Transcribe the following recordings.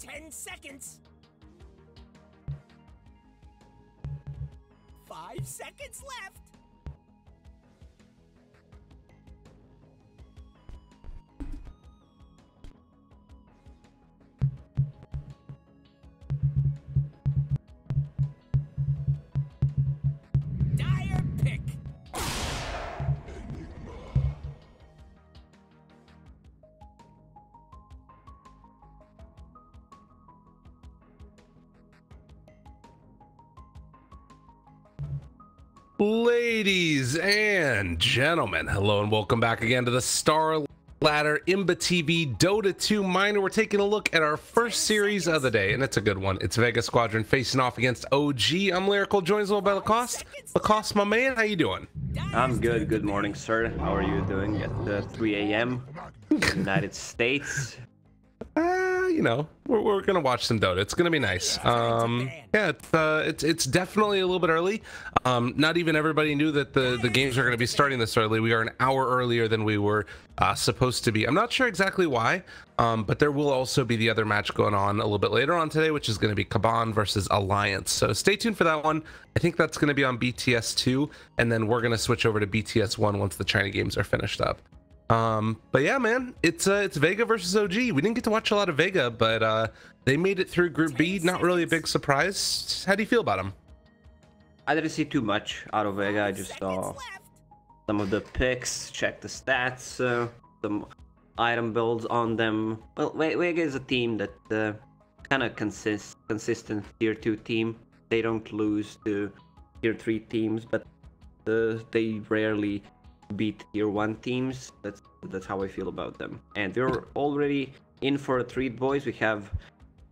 10 seconds. 5 seconds left. Dire pick. Ladies and gentlemen, hello and welcome back again to the Starladder Imbatv Dota 2 minor. We're taking a look at our first series of the day, and it's a good one. It's Vega Squadron facing off against OG. I'm Lyrical, joined as well by Lacoste. Lacoste, my man, how you doing? I'm good. Good morning, sir. How are you doing at 3 a.m. United States? You know, we're gonna watch some Dota. It's gonna be nice. Yeah, it's definitely a little bit early. Not even everybody knew that the games are gonna be starting this early. We are an hour earlier than we were supposed to be. I'm not sure exactly why, but there will also be the other match going on a little bit later on today, which is going to be Caban versus Alliance. So stay tuned for that one. I think that's going to be on BTS 2, and then we're gonna switch over to BTS 1 once the China games are finished up. But yeah, man, it's Vega versus OG. We didn't get to watch a lot of Vega, but they made it through Group B. Not really a big surprise. How do you feel about them? I didn't see too much out of Vega. I just saw some of the picks, checked the stats, some item builds on them. Well, Vega is a team that kind of consistent tier 2 team. They don't lose to tier 3 teams, but they rarely beat tier 1 teams. That's how I feel about them. And we're already in for a treat, boys. We have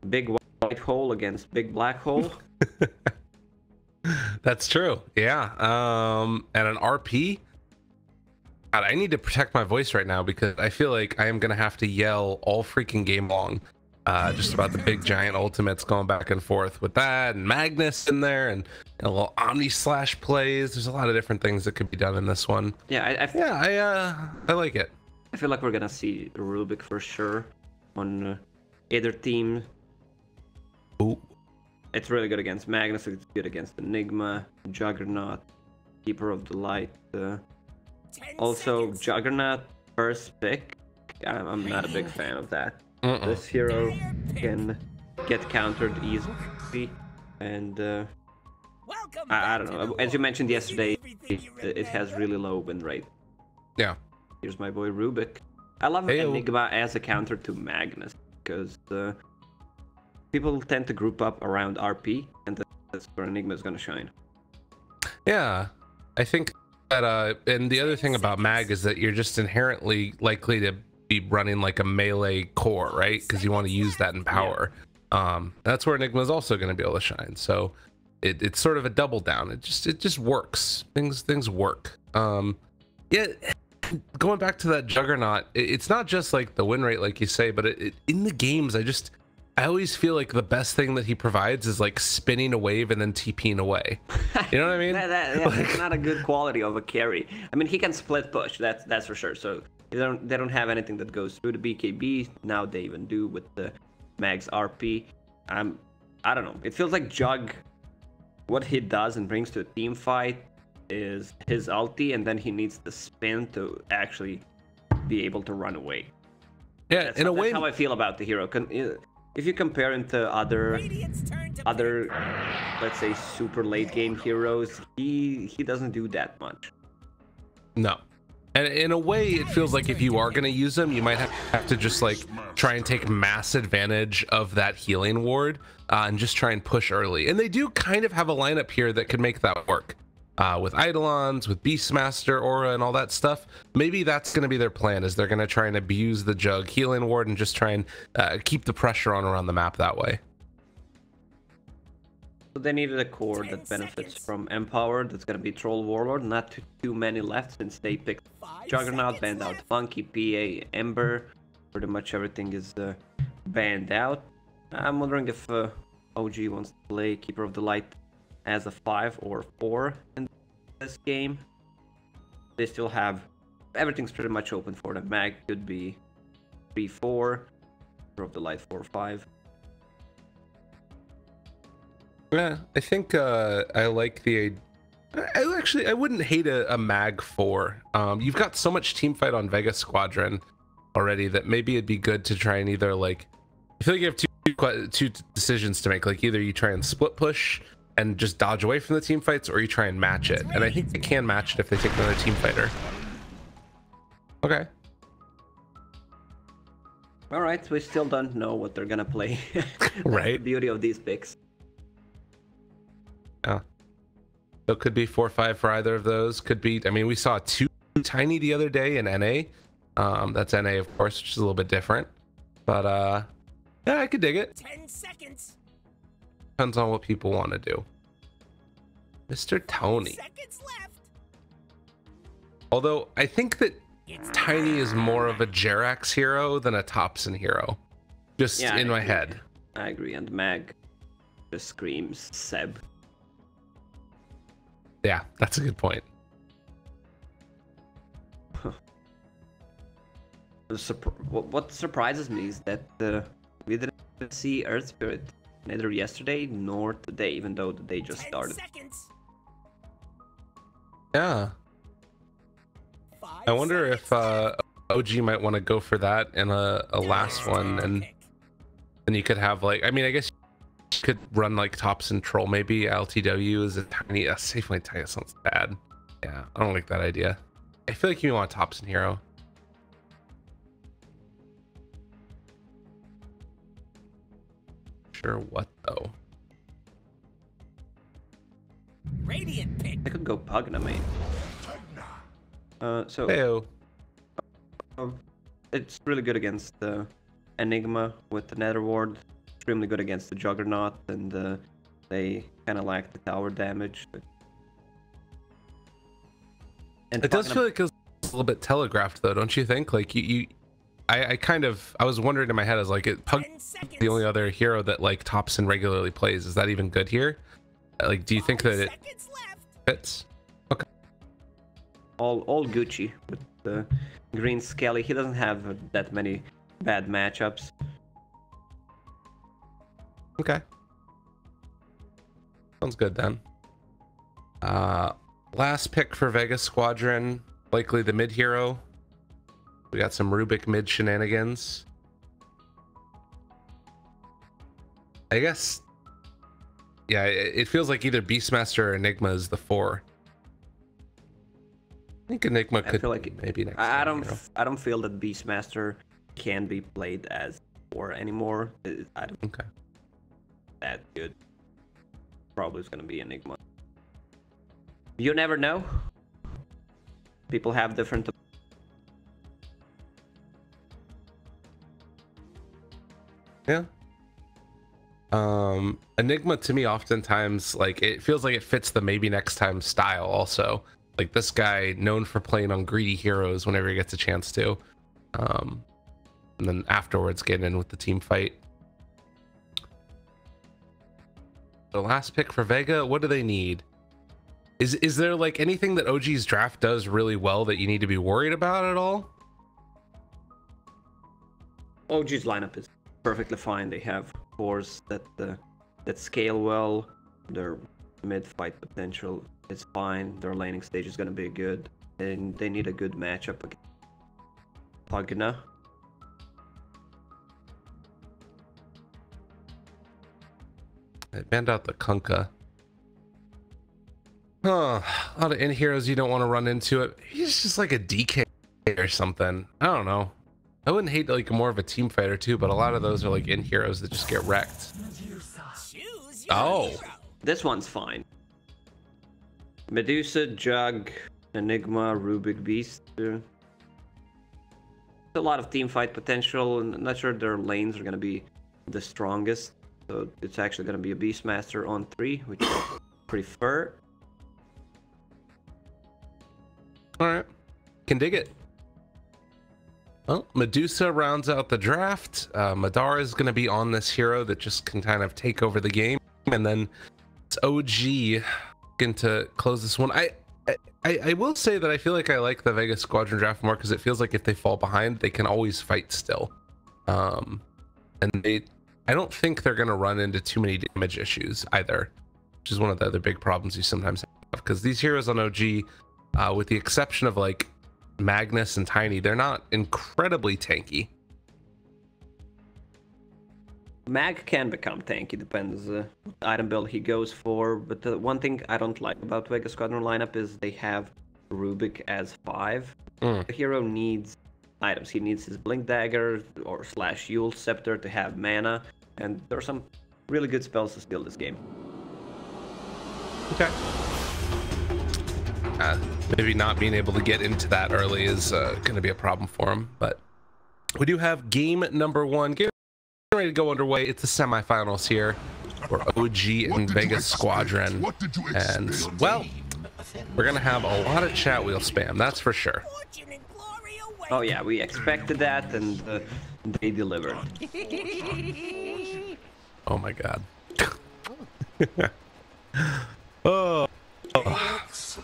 big white hole against big black hole. That's true. Yeah. And an RP. God, I need to protect my voice right now because I feel like I am gonna have to yell all freaking game long just about the big giant ultimates going back and forth with that, and Magnus in there, and a little Omni slash plays. There's a lot of different things that could be done in this one. Yeah, I like it. I feel like we're gonna see Rubik for sure on either team. Ooh. It's really good against Magnus. It's good against Enigma, Juggernaut, Keeper of the Light. Also, Juggernaut first pick. I'm not a big fan of that. This hero can get countered easily, and I don't know. As you mentioned yesterday, it has really low win rate. Yeah. Here's my boy Rubik. I love Enigma as a counter to Magnus because people tend to group up around RP, and that's where Enigma is gonna shine. Yeah, I think that and the other thing about Mag is that you're just inherently likely to be running like a melee core, right? Because you want to use that in power. Yeah. That's where Enigma is also going to be able to shine. So it's sort of a double down. It just works. Things work. Yeah. Going back to that Juggernaut, it's not just like the win rate, like you say, but in the games, I always feel like the best thing that he provides is like spinning a wave and then TPing away. You know what I mean? That's not a good quality of a carry. I mean, he can split push. That's for sure. So they don't have anything that goes through the BKB. Now they even do with the Mag's RP. I don't know. It feels like Jug, what he does and brings to a team fight is his ulti, and then he needs the spin to actually be able to run away. Yeah, that's how I feel about the hero. If you compare him to other, let's say, super late game heroes, he doesn't do that much. No. And in a way, it feels like if you are going to use them, you might have to just like try and take mass advantage of that healing ward and just try and push early. And they do kind of have a lineup here that could make that work. With Eidolons, with Beastmaster, Aura, and all that stuff. Maybe that's going to be their plan, is they're going to try and abuse the Jug healing ward and just try and keep the pressure on around the map that way. So they needed a core that benefits from Empower. That's going to be Troll Warlord. Not too many left since they picked Juggernaut, banned out Funky, PA, Ember. Pretty much everything is banned out. I'm wondering if OG wants to play Keeper of the Light as a 5 or 4 in this game. They still have everything's pretty much open for them. Mag could be 3-4, Keeper of the Light 4-5. Yeah, I think I like the. I wouldn't hate a mag 4. You've got so much team fight on Vega Squadron already that maybe it'd be good to try and either like. I feel like you have two decisions to make. Like either you try and split push and just dodge away from the team fights, or you try and match it. And I think they can match it if they take another team fighter. Okay. All right, we still don't know what they're gonna play. Right. The beauty of these picks. Yeah. So it could be 4-5 for either of those. Could be. I mean, we saw 2 tiny the other day in NA. That's NA, of course, which is a little bit different. But yeah, I could dig it. 10 seconds. Depends on what people want to do. Mr. Tony. Seconds left. Although I think that Tiny is more of a Jerax hero than a Thompson hero. Just Yeah, in my head. I agree, and Mag just screams Seb. Yeah, that's a good point. What surprises me is that we didn't see Earth Spirit neither yesterday nor today, even though the day just 10 started. seconds. Yeah. 5 I wonder if seconds left. OG might want to go for that in a last one, and Pick. then you could have like, I mean, I guess you could run like Thompson Troll maybe. LTW is a tiny, safely tiny. Sounds bad. Yeah, I don't like that idea. I feel like you want a Thompson hero. Sure, what though? Radiant pick. I could go Pugna, mate. So Heyo. it's really good against Enigma with the Nether Ward. Extremely good against the Juggernaut, and they kind of lack the tower damage. And It does Pugna- feel like it's a little bit telegraphed though, don't you think? Like I was wondering in my head, as like Pug 10 seconds. the only other hero that like Thompson regularly plays. Is that even good here? Like, do you think 5 that it seconds left. fits? Okay. all Gucci with the Green Skelly. He doesn't have that many bad matchups. Okay. Sounds good then. Last pick for Vega Squadron, likely the mid hero. We got some Rubik mid shenanigans. I guess. Yeah, it feels like either Beastmaster or Enigma is the 4. I think Enigma I could feel like maybe next I time, I don't feel that Beastmaster can be played as 4 anymore. I don't Okay. that good. Probably is gonna be Enigma. You never know. People have different. Yeah. Enigma to me oftentimes, like, it feels like it fits the maybe next time style also. Like, this guy known for playing on greedy heroes whenever he gets a chance to. And then afterwards get in with the team fight. The last pick for Vega, what do they need? Is there like anything that OG's draft does really well that you need to be worried about at all? OG's lineup is perfectly fine. They have cores that scale well. Their mid fight potential is fine. Their laning stage is gonna be good, and they need a good matchup against Pugna. They banned out the Kunkka. Huh. A lot of in heroes you don't want to run into it. He's just like a DK or something. I don't know. I wouldn't hate like more of a team fighter too, but a lot of those are like in heroes that just get wrecked. Choose your Oh. hero. This one's fine. Medusa, Jug, Enigma, Rubik, Beast. A lot of team fight potential, and I'm not sure their lanes are gonna be the strongest. So it's actually gonna be a Beastmaster on 3, which I prefer. All right, can dig it. Well, Medusa rounds out the draft. Madara is going to be on this hero that just can kind of take over the game, and then it's OG going to close this one. I will say that I feel like I like the Vega Squadron draft more because it feels like if they fall behind, they can always fight still. And I don't think they're going to run into too many damage issues either, which is one of the other big problems you sometimes have, because these heroes on OG, with the exception of like Magnus and Tiny, they're not incredibly tanky. Mag can become tanky, depends item build he goes for, but the one thing I don't like about Vega Squadron lineup is they have Rubik as 5. The hero needs items. He needs his Blink Dagger or / Yule Scepter to have mana, and there are some really good spells to steal this game. Okay. Maybe not being able to get into that early is going to be a problem for him, but we do have game number 1. Getting ready to go underway. It's the semifinals here for OG and Vega Squadron, and well, we're gonna have a lot of chat wheel spam, that's for sure. Oh yeah, we expected that, and they delivered. Oh my god. Oh,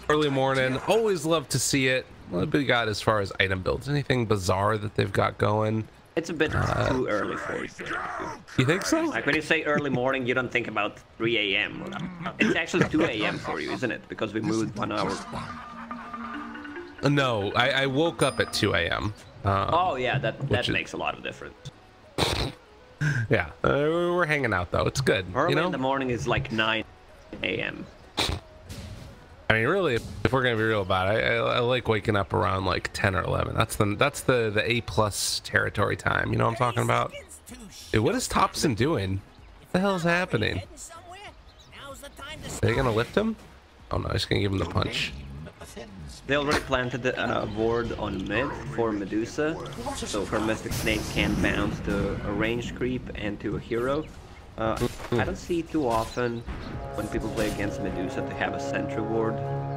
early morning, always love to see it. What have we got as far as item builds? Anything bizarre that they've got going? It's a bit too early for you. You think so? Like when you say early morning, you don't think about 3 a.m. It's actually 2 a.m. for you, isn't it? Because we moved 1 hour. No, I woke up at 2 a.m. Oh yeah, that makes a lot of difference. Yeah, we're hanging out though. It's good. Early you know? in the morning is like 9 a.m. I mean, really, if we're gonna be real about it, I like waking up around like 10 or 11. That's the A+ territory time. You know what I'm talking about? Dude, what is Thompson doing? What the hell is happening? Are they gonna lift him? Oh no, I'm just gonna give him the punch. They already planted a ward on mid for Medusa, so her Mystic Snake can bounce to a ranged creep and to a hero. I don't see too often when people play against Medusa to have a sentry ward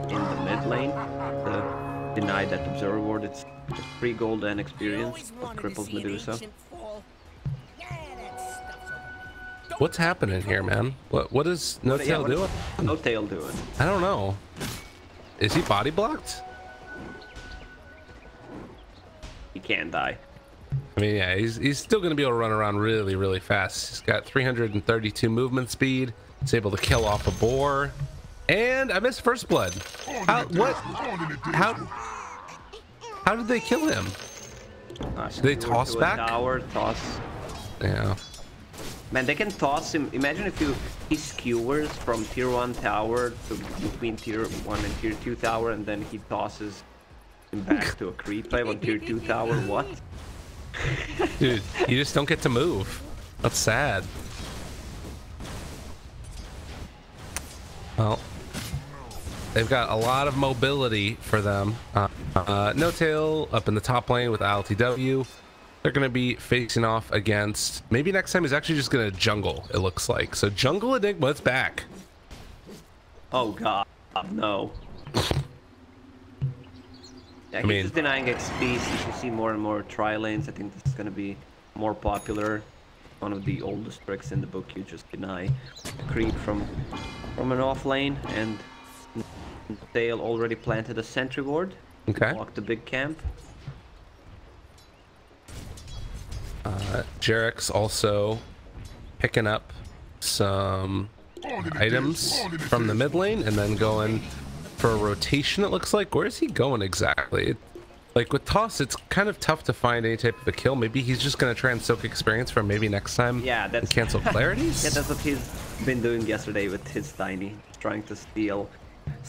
in the mid lane to deny that observer ward. It's free gold and experience that cripples Medusa. What's happening here, man? What is No Tail doing? No Tail doing? I don't know. Is he body blocked? He can't die. I mean, yeah, he's still going to be able to run around really, really fast. He's got 332 movement speed. He's able to kill off a boar. And I missed first blood. How did they kill him? Did they toss back? Tower, toss. Yeah. Man, they can toss him. Imagine if he skewers from tier 1 tower to between tier 1 and tier 2 tower, and then he tosses him back to a creep wave on tier 2 tower. What? Dude, you just don't get to move. That's sad. Well, they've got a lot of mobility for them. No Tail up in the top lane with LTW. They're going to be facing off against... Maybe next time he's actually just going to jungle, it looks like. So Jungle Enigma's back. Oh god, no. Yeah, he's just denying XP. Since you see more and more tri-lanes, I think this is going to be more popular. One of the oldest tricks in the book, you just deny a creep from an off lane, and Tail already planted a sentry ward. Okay. Blocked the big camp. Jarek's also picking up some items from the mid lane and then going for a rotation, it looks like. Where is he going exactly? Like with Toss, it's kind of tough to find any type of a kill. Maybe he's just going to try and soak experience from maybe next time. Yeah, that's and cancel clarities. Yeah, that's what he's been doing yesterday with his Tiny, trying to steal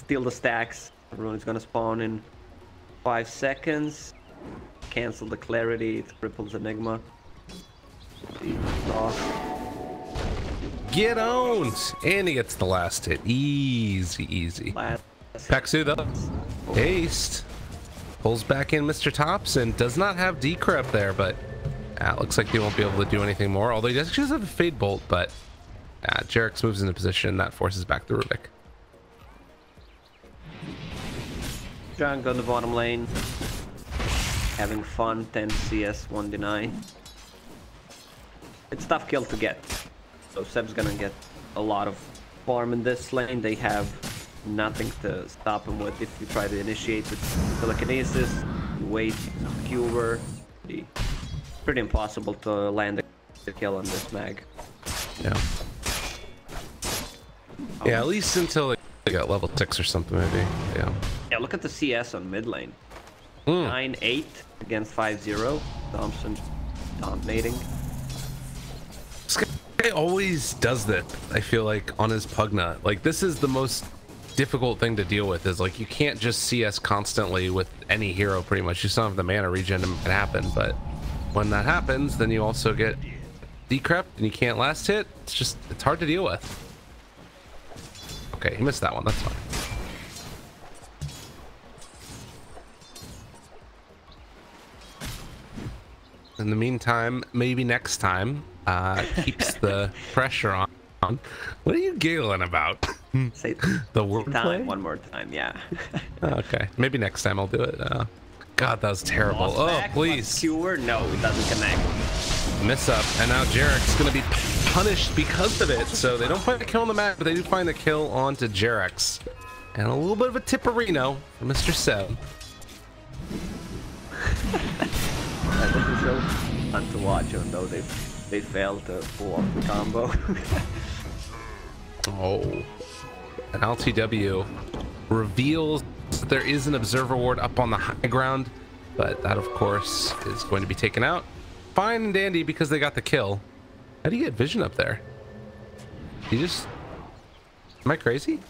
the stacks. Everyone's gonna spawn in 5 seconds. Cancel the clarity. It cripples Enigma. Get owned, and he gets the last hit. Easy. Paxu though, haste. Pulls back in Mr. Thompson. Does not have Decra up there, but looks like he won't be able to do anything more. Although he does just have a Fade Bolt, but Jarek's moves into position. That forces back the Rubik. Junk on the bottom lane. Having fun. 10 CS, 1 deny. It's tough kill to get. So Seb's gonna get a lot of farm in this lane. They have nothing to stop him with. If you try to initiate with telekinesis, wait, skewer, pretty impossible to land a kill on this mag. Yeah. Yeah, at least until they got level 6 or something, maybe. Yeah. Yeah, look at the CS on mid lane. 9-8 against 5-0. Thompson dominating. This guy always does that, I feel like, on his Pugna. Like, this is the most difficult thing to deal with, is like you can't just CS constantly with any hero pretty much. You still have the mana regen to make it happen, but when that happens, then you also get decrept and you can't last hit. It's hard to deal with. Okay, he missed that one. That's fine. In the meantime, maybe next time, keeps the pressure on. What are you giggling about? Say the wordplay? One more time, yeah. Okay, maybe next time I'll do it. God, that was terrible. Oh, please. Cure? No, it doesn't connect. Miss up, and now Jarek's gonna be punished because of it. So they don't find a kill on the map, but they do find a kill onto Jarek's. And a little bit of a tipperino for Mr. Seb. This is so fun to watch, even though they failed to pull off the combo. Oh, an LTW reveals that there is an observer ward up on the high ground, but that of course is going to be taken out. Fine and dandy because they got the kill. How do you get vision up there? You just... Am I crazy?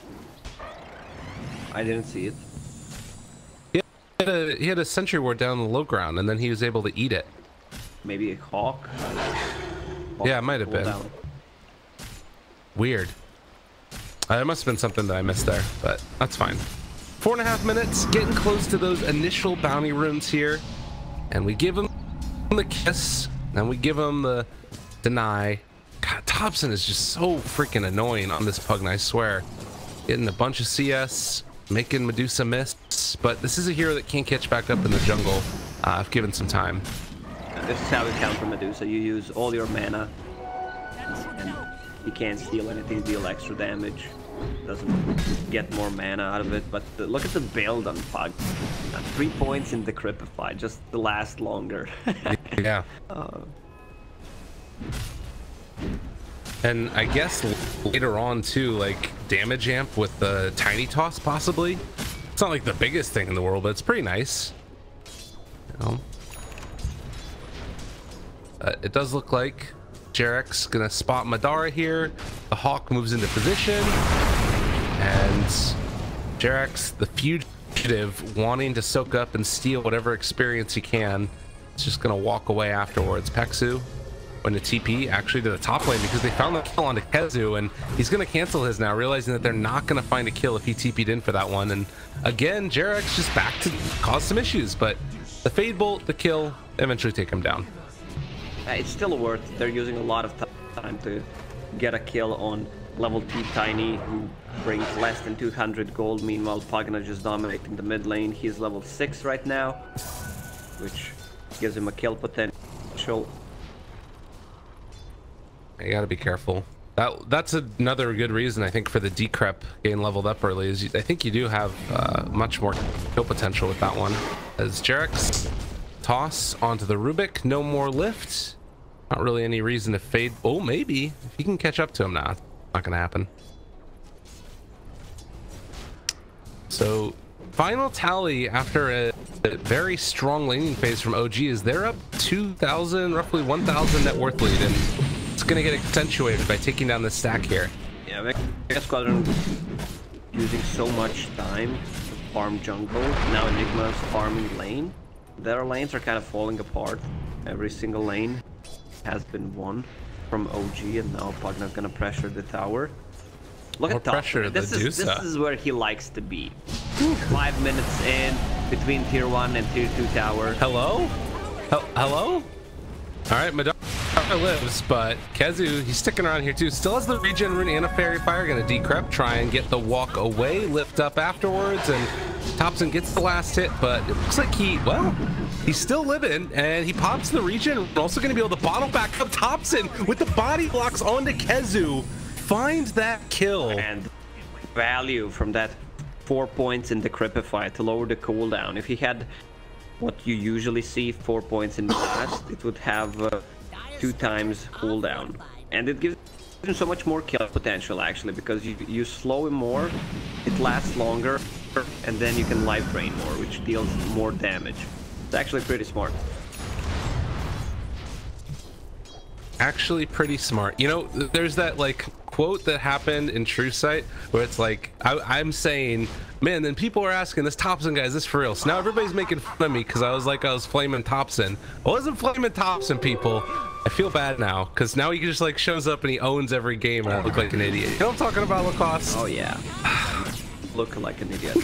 I didn't see it. He had a sentry ward down on the low ground, and then he was able to eat it. Maybe a hawk? Yeah, it might have been. Down. Weird. It must have been something that I missed there, but that's fine. 4.5 minutes, getting close to those initial bounty runes here. And we give him the kiss, and we give him the deny. God, Thompson is just so freaking annoying on this Pugna, I swear. Getting a bunch of CS, making Medusa miss, but this is a hero that can't catch back up in the jungle if given some time. And this is how you counter Medusa. You use all your mana, and you can't steal anything, deal extra damage. Doesn't get more mana out of it, but look at the build on Pug. 3 points in Decrypify, just to last longer. Yeah. And I guess later on too, like damage amp with the tiny toss possibly. It's not like the biggest thing in the world, but it's pretty nice. You know? It does look like Jarek's gonna spot Madara here. The Hawk moves into position, and Jarek's the fugitive wanting to soak up and steal whatever experience he can. It's just gonna walk away afterwards. Peksu when the TP actually to the top lane because they found the kill onto Kezu, and he's gonna cancel his now, realizing that they're not gonna find a kill if he TP'd in for that one. And again, Jarek's just back to cause some issues, but the Fade Bolt, the kill, eventually take him down. It's still worth it. They're using a lot of time to get a kill on level 2 Tiny, who brings less than 200 gold. Meanwhile, Pugna just dominating the mid lane. He's level 6 right now, which gives him a kill potential. You gotta be careful. That's another good reason, I think, for the Decrep getting leveled up early, is I think you do have much more kill potential with that one. As Jarek's toss onto the Rubik, no more lift. Not really any reason to fade. Oh, maybe. If he can catch up to him now. Not gonna happen. So, final tally after a very strong laning phase from OG is they're up 2,000, roughly 1,000 net worth lead, and it's gonna get accentuated by taking down the stack here. Yeah, Vega Squadron using so much time to farm jungle. Now Enigma's farming lane. Their lanes are kind of falling apart. Every single lane has been won from OG, and now Pugna's gonna pressure the tower. Look at pressure. This is where he likes to be. 5 minutes in between tier 1 and tier 2 tower. Hello? Hello? Alright, Madara lives, but Kezu, he's sticking around here too. Still has the regen rune and a fairy fire. Gonna decrep, try and get the walk away, lift up afterwards, and Thompson gets the last hit, but it looks like he's still living, and he pops the regen. We're also gonna be able to bottle back up Thompson with the body blocks onto Kezu. Find that kill. And value from that 4 points in Decrypify to lower the cooldown. If he had what you usually see, 4 points in Blast, it would have 2 times cooldown. And it gives so much more kill potential actually, because you slow him more, it lasts longer, and then you can life drain more, which deals more damage. It's actually pretty smart. Actually pretty smart. You know, there's that like quote that happened in True Sight where it's like I'm saying, man, then people are asking, this Thompson guy, is this for real? So now everybody's making fun of me because I was flaming Thompson. I wasn't flaming Thompson, people. I feel bad now because now he just like shows up and he owns every game and I look like an idiot. You know what I'm talking about, Lacoste? Oh yeah. Look like an idiot.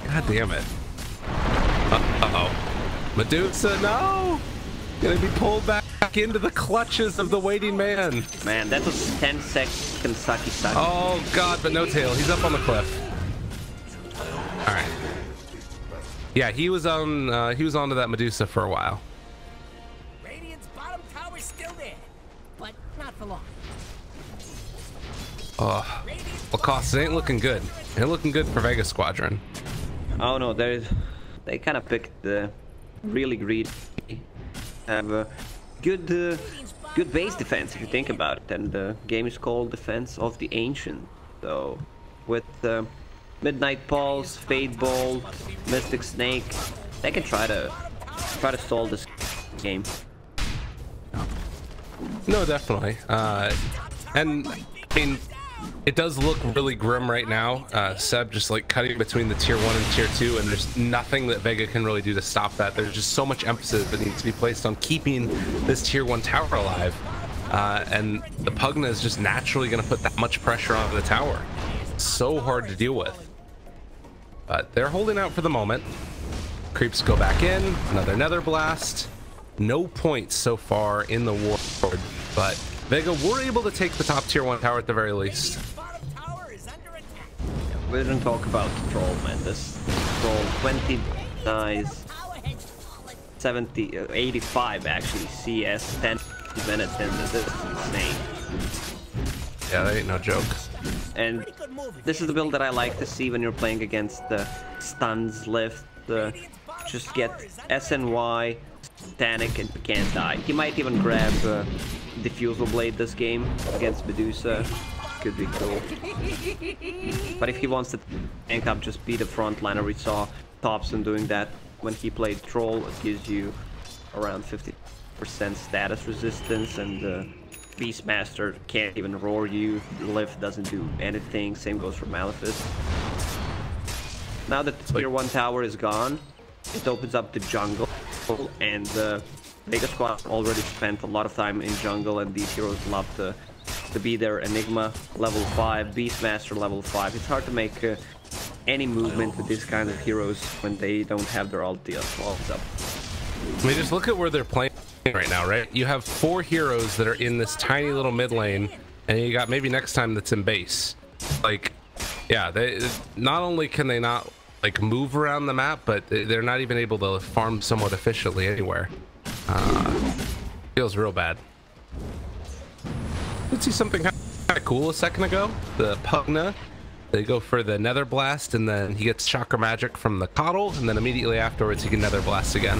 God damn it. Uh-oh. Medusa, no! Gonna be pulled back into the clutches of the waiting man. Man, that was 10-second sucky. Oh god, but no tail. He's up on the cliff. All right. Yeah, he was onto that Medusa for a while. Radiant's bottom tower's still there, but not for long. Oh, Lacoste, it ain't looking good. It ain't looking good for Vega Squadron. Oh no, they kind of picked the really greedy. Have a good base defense if you think about it, and the game is called Defense of the Ancient. So with Midnight Pulse, Fade Bolt, Mystic Snake, they can try to stall this game. No, definitely. And I mean, it does look really grim right now. Seb just like cutting between the tier 1 and tier 2, and there's nothing that Vega can really do to stop that. There's just so much emphasis that needs to be placed on keeping this tier 1 tower alive. And the Pugna is just naturally going to put that much pressure on the tower. It's so hard to deal with. But they're holding out for the moment. Creeps go back in, another Nether Blast. No points so far in the war, but Vega were able to take the top tier 1 tower at the very least. We didn't talk about the troll, man. This troll, 20 dies, 70, 85 actually, CS, 10 minutes in. This is insane. Yeah, that ain't no joke. And this is the build that I like to see when you're playing against the stuns lift. Just get SNY, Titanic, and you can't die. He might even grab Diffusal Blade this game against Medusa. Could be cool. But if he wants to tank up, just be the frontliner. We saw Thompson doing that when he played Troll. It gives you around 50% status resistance, and Beastmaster can't even roar you. Lift doesn't do anything. Same goes for Malefice. Now that the tier 1 tower is gone, it opens up the jungle, and Vega Squad already spent a lot of time in jungle, and these heroes love to be there. Enigma level 5, Beastmaster level 5. It's hard to make any movement with these kind of heroes when they don't have their ulti up. I mean, just look at where they're playing right now, right? You have 4 heroes that are in this tiny little mid lane, and you got maybe next time that's in base. Like, yeah, they not only can they not like move around the map, but they're not even able to farm somewhat efficiently anywhere. Feels real bad. Let's see something kind of cool a second ago. The Pugna, they go for the Nether Blast, and then he gets Chakra Magic from the Coddle, and then immediately afterwards he can Nether Blast again.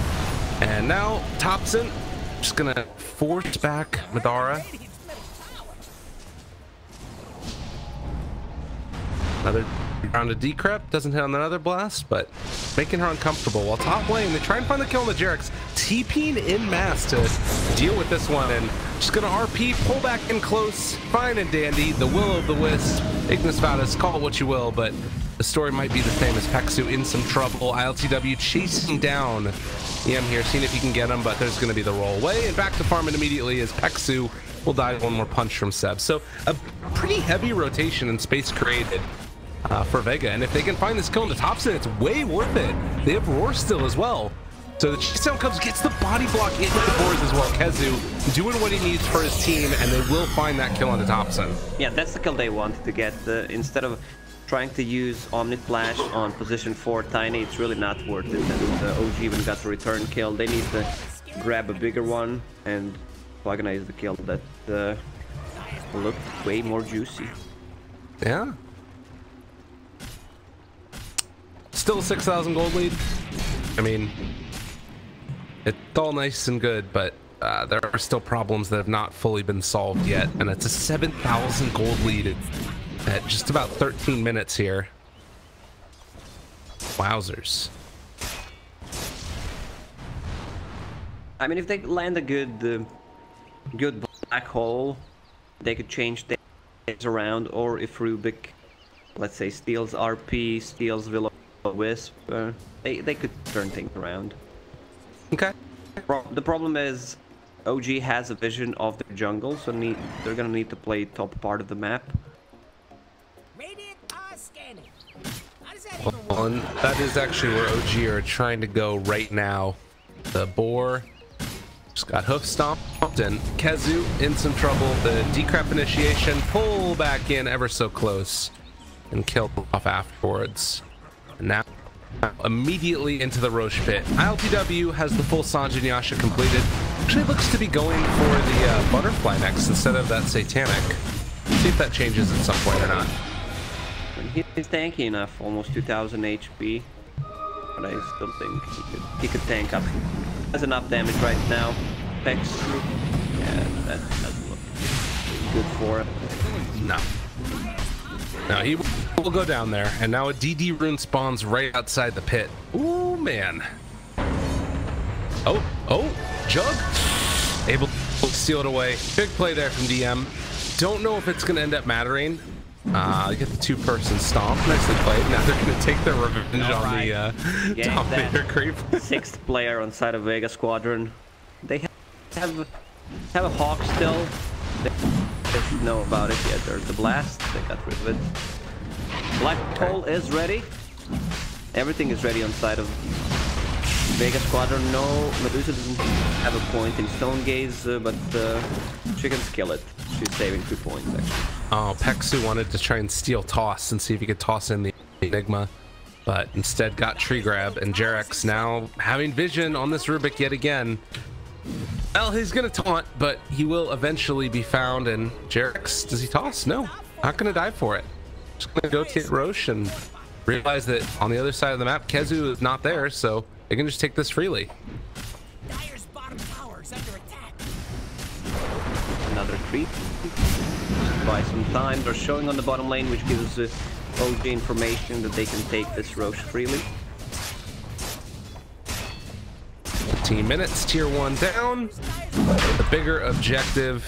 And now Thompson just gonna force back Madara. Another round of Decrep, doesn't hit on the Nether Blast, but making her uncomfortable. While top lane, they try and find the kill on the Jerax, TPing in mass to deal with this one, and just gonna RP, pull back in close, fine and dandy. The Will-O-the-Wisp, Ignis Fatuus, call it what you will, but the story might be the same as Peksu in some trouble. ILTW chasing down EM here, seeing if he can get him, but there's gonna be the roll away, and back to farming immediately as Peksu will die one more punch from Seb. So a pretty heavy rotation and space created for Vega, and if they can find this kill in the Thompson, it's way worth it. They have Roar still as well. So the chase down comes, gets the body block into the boards as well. Kezu doing what he needs for his team, and they will find that kill on the Thompson. Yeah, that's the kill they wanted to get. Instead of trying to use Omni Flash on position 4 Tiny, it's really not worth it. And OG even got the return kill. They need to grab a bigger one and organize the kill that looked way more juicy. Yeah. Still a 6,000 gold lead. I mean, it's all nice and good, but there are still problems that have not fully been solved yet, and it's a 7,000 gold lead at just about 13 minutes here. Wowzers. I mean, if they land a good black hole, they could change things around. Or if Rubik, let's say, steals RP, steals Will-O-Wisp, they could turn things around. Okay. The problem is OG has a vision of their jungle, so they're gonna need to play top part of the map. Radiant are scanning. How does that even work? Well, and that is actually where OG are trying to go right now. The boar just got hoof stomped, and Kezu in some trouble. The decrep initiation, pull back in ever so close, and killed off afterwards. And now immediately into the Roche pit. ILTW has the full Sange and Yasha completed. Actually looks to be going for the butterfly next instead of that satanic. See if that changes at some point or not. He's tanky enough, almost 2000 HP, but I still think he could tank up. Has enough damage right now. Pex, yeah, that doesn't look good for it. No. No, he will go down there, and now a DD rune spawns right outside the pit. Ooh, man. Oh, Jug. Able to steal it away. Big play there from DM. Don't know if it's going to end up mattering. Get the two-person stomp. Nicely played. Now they're going to take their revenge on the Dominator creep. Sixth player on side of Vega Squadron. They have a Hawk still. They don't know about it yet. There's the blast. They got rid of it. Black hole is ready. Everything is ready on side of Vega Squadron. No, Medusa doesn't have a point in Stone Gaze, but she can kill it. She's saving 2 points actually. Oh, Peksu wanted to try and steal Toss and see if he could toss in the Enigma, but instead got Tree Grab, and Jarex now having vision on this Rubik yet again. Well, he's gonna taunt, but he will eventually be found, and Jarex, does he toss? No, not gonna die for it. Just gonna go to Roche and realize that on the other side of the map, Kezu is not there, so they can just take this freely. Dyer's bottom tower is under attack. Another creep. Buy some time. They're showing on the bottom lane, which gives OG information that they can take this Roche freely. 15 minutes, tier 1 down. The bigger objective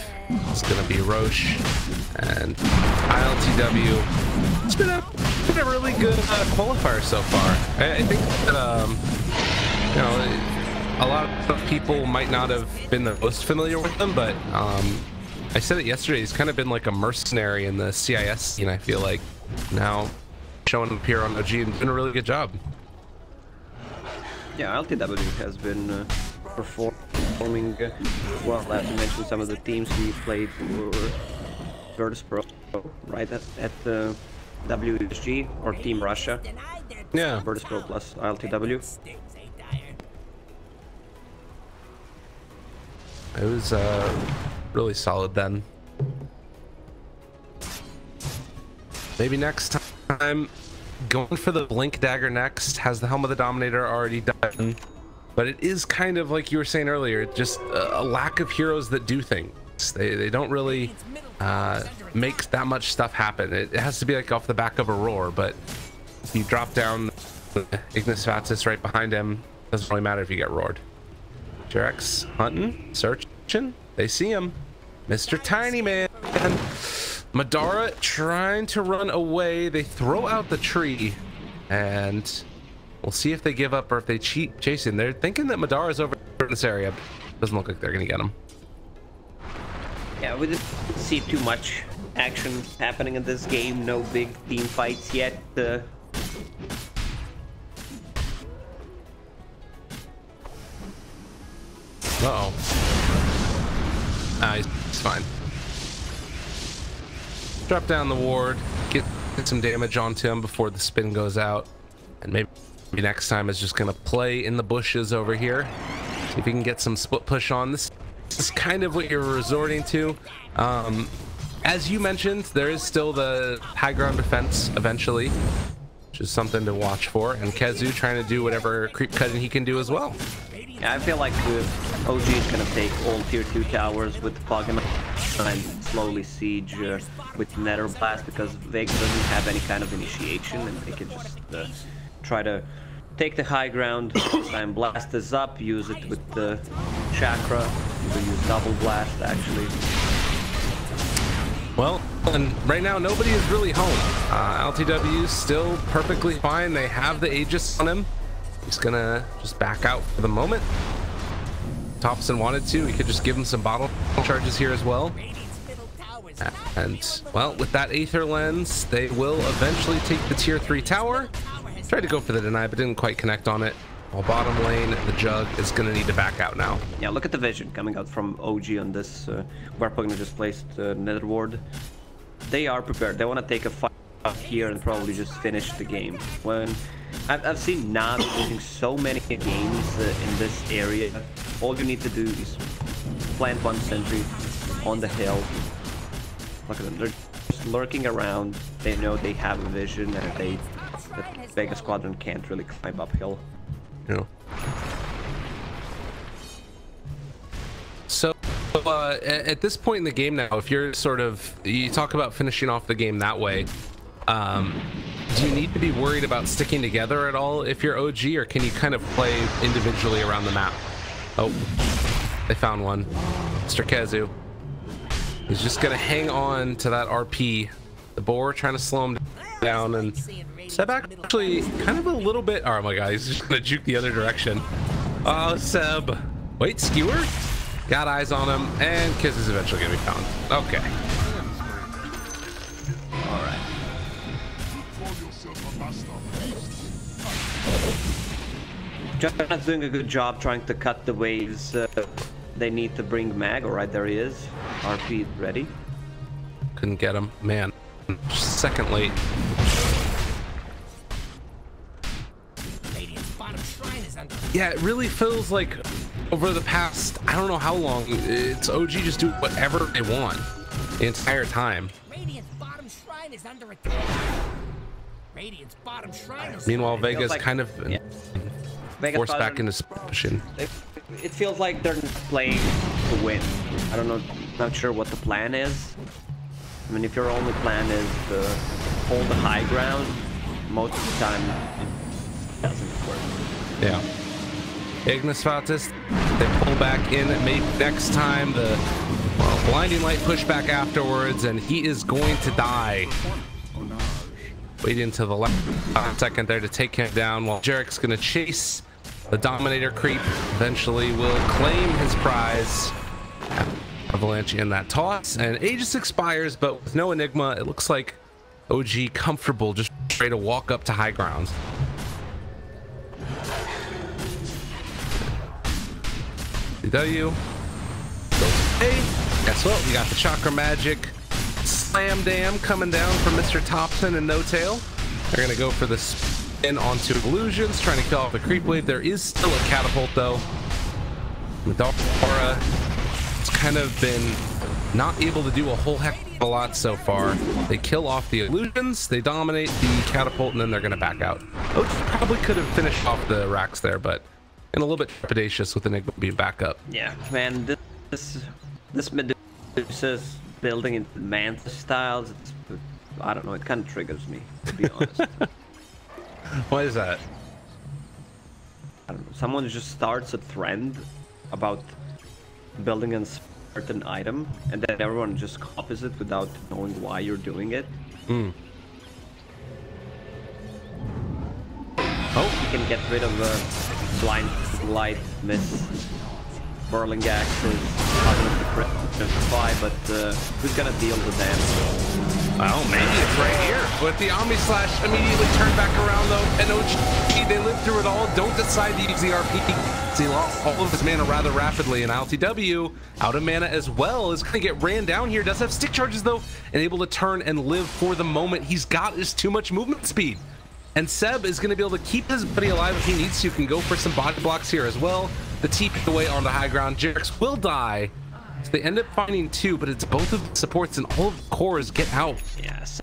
is going to be Roche and ILTW. It's been a really good qualifier so far. I think that, you know, a lot of people might not have been the most familiar with them, but I said it yesterday, he's kind of been like a mercenary in the CIS scene, I feel like. Now showing up here on OG and doing a really good job. Yeah, LTW has been performing well. As you mentioned, some of the teams we played were Virtus Pro, right at the WSG or Team Russia. Yeah. Virtus Pro plus LTW. It was really solid then. Maybe next time, going for the Blink Dagger next. Has the Helm of the Dominator already done, but it is kind of like you were saying earlier, just a lack of heroes that do things. They don't really make that much stuff happen. It has to be like off the back of a roar, but if you drop down Ignis Fatis right behind him, doesn't really matter if you get roared. Jarex hunting, searching, they see him. Mr. Tiny Man. Madara trying to run away. They throw out the tree, and we'll see if they give up or if they chase him. They're thinking that Madara's over in this area. Doesn't look like they're gonna get him. Yeah, we didn't see too much action happening in this game. No big team fights yet. Uh-oh. He's fine. Drop down the ward, get some damage onto him before the spin goes out, and maybe next time is just gonna play in the bushes over here. See if we can get some split push on. This is kind of what you're resorting to. As you mentioned, there is still the high ground defense eventually, which is something to watch for, and Kezu trying to do whatever creep cutting he can do as well. Yeah, I feel like OG is gonna take all tier 2 towers with Plug and slowly siege with Nether Blast, because Vega doesn't have any kind of initiation and they can just try to take the high ground. This time Blast is up, use it with the Chakra, we'll use double Blast actually. Well, and right now nobody is really home. LTW still perfectly fine. They have the Aegis on him. He's gonna just back out for the moment. Thompson wanted to, he could just give him some bottle charges here as well. And well, with that Aether Lens, they will eventually take the tier 3 tower. Tried to go for the deny, but didn't quite connect on it. While bottom lane, the Jug is going to need to back out now. Yeah, look at the vision coming out from OG on this. Warpugna just placed Nether Ward. They are prepared. They want to take a fight up here and probably just finish the game. When I've seen Nav losing so many games in this area, all you need to do is plant one sentry on the hill. Look at them, they're just lurking around. They know they have a vision and the Vega Squadron can't really climb uphill. Yeah. So at this point in the game now, if you're you talk about finishing off the game that way, do you need to be worried about sticking together at all if you're OG, or can you kind of play individually around the map? Oh, they found one. Mr. Kezu. He's just gonna hang on to that RP. The boar trying to slow him down, and Seb actually kind of a little bit. Oh my god, he's just gonna juke the other direction. Oh, Seb. Wait, Skewer? Got eyes on him, and Kiss is eventually gonna be found. Okay. Alright. Jonathan's doing a good job trying to cut the waves. They need to bring Mag. Alright, there he is. RP ready. Couldn't get him. Man, second late. Yeah, it really feels like over the past, I don't know how long, it's OG just do whatever they want the entire time. Meanwhile, Vega's like, kind of forced back into position. It feels like they're playing to win. I don't know, not sure what the plan is. I mean, if your only plan is to hold the high ground, most of the time it doesn't work. Yeah. Ignis Fatis, they pull back in. Maybe next time the blinding light push back afterwards, and he is going to die. Waiting until the last second there to take him down, while Jarek's going to chase the Dominator creep. Eventually will claim his prize. Avalanche in that toss, and Aegis expires, but with no Enigma, it looks like OG comfortable, just ready to walk up to high ground. CW goes away. Guess what? We got the Chakra Magic Slam Dam coming down from Mr. Thompson and No Tail. They're gonna go for the spin onto Illusions, trying to kill off the creep wave. There is still a catapult though. Madara has kind of been not able to do a whole heck of a lot so far. They kill off the Illusions, they dominate the catapult, and then they're gonna back out. OG probably could have finished off the racks there, but and a little bit trepidatious with Enigma being back up. Yeah, man, this Medusa's building into Manta styles, it's, I don't know, it kind of triggers me, to be honest. Why is that? I don't know, someone just starts a trend about building a certain item, and then everyone just copies it without knowing why you're doing it. Oh, you can get rid of blind light, miss, whirling axes, but who's gonna deal with them? Well, maybe it's right here. But the Omni Slash immediately turned back around though, and OG, they lived through it all. Don't decide to use the RP. So he lost all of his mana rather rapidly, and LTW, out of mana as well, is gonna get ran down here. Does have stick charges though, and able to turn and live for the moment. He's got is too much movement speed. And Seb is going to be able to keep his buddy alive if he needs to. Can go for some body blocks here as well. The TP away on the high ground. Jarex will die. So they end up finding two, but it's both of the supports and all of the cores get out. Yes.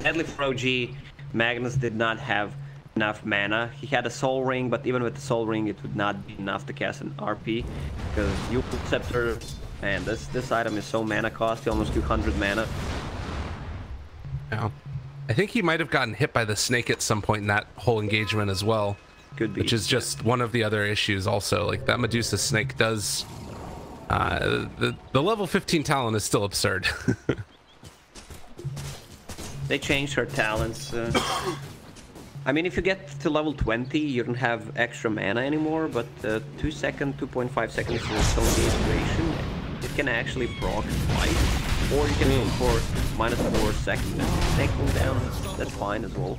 Sadly for OG, Magnus did not have enough mana. He had a Soul Ring, but even with the Soul Ring, it would not be enough to cast an RP, because you Scepter, and this item is so mana costly, almost 200 mana. Yeah. I think he might have gotten hit by the snake at some point in that whole engagement as well. Could be. Which is just one of the other issues also. Like, that Medusa snake does... the level 15 talent is still absurd. They changed her talents. I mean, if you get to level 20, you don't have extra mana anymore, but 2 second, 2.5 seconds of Stone Gate duration, it can actually proc twice, or you can go for -4 seconds. Snake cooldown, that's fine as well.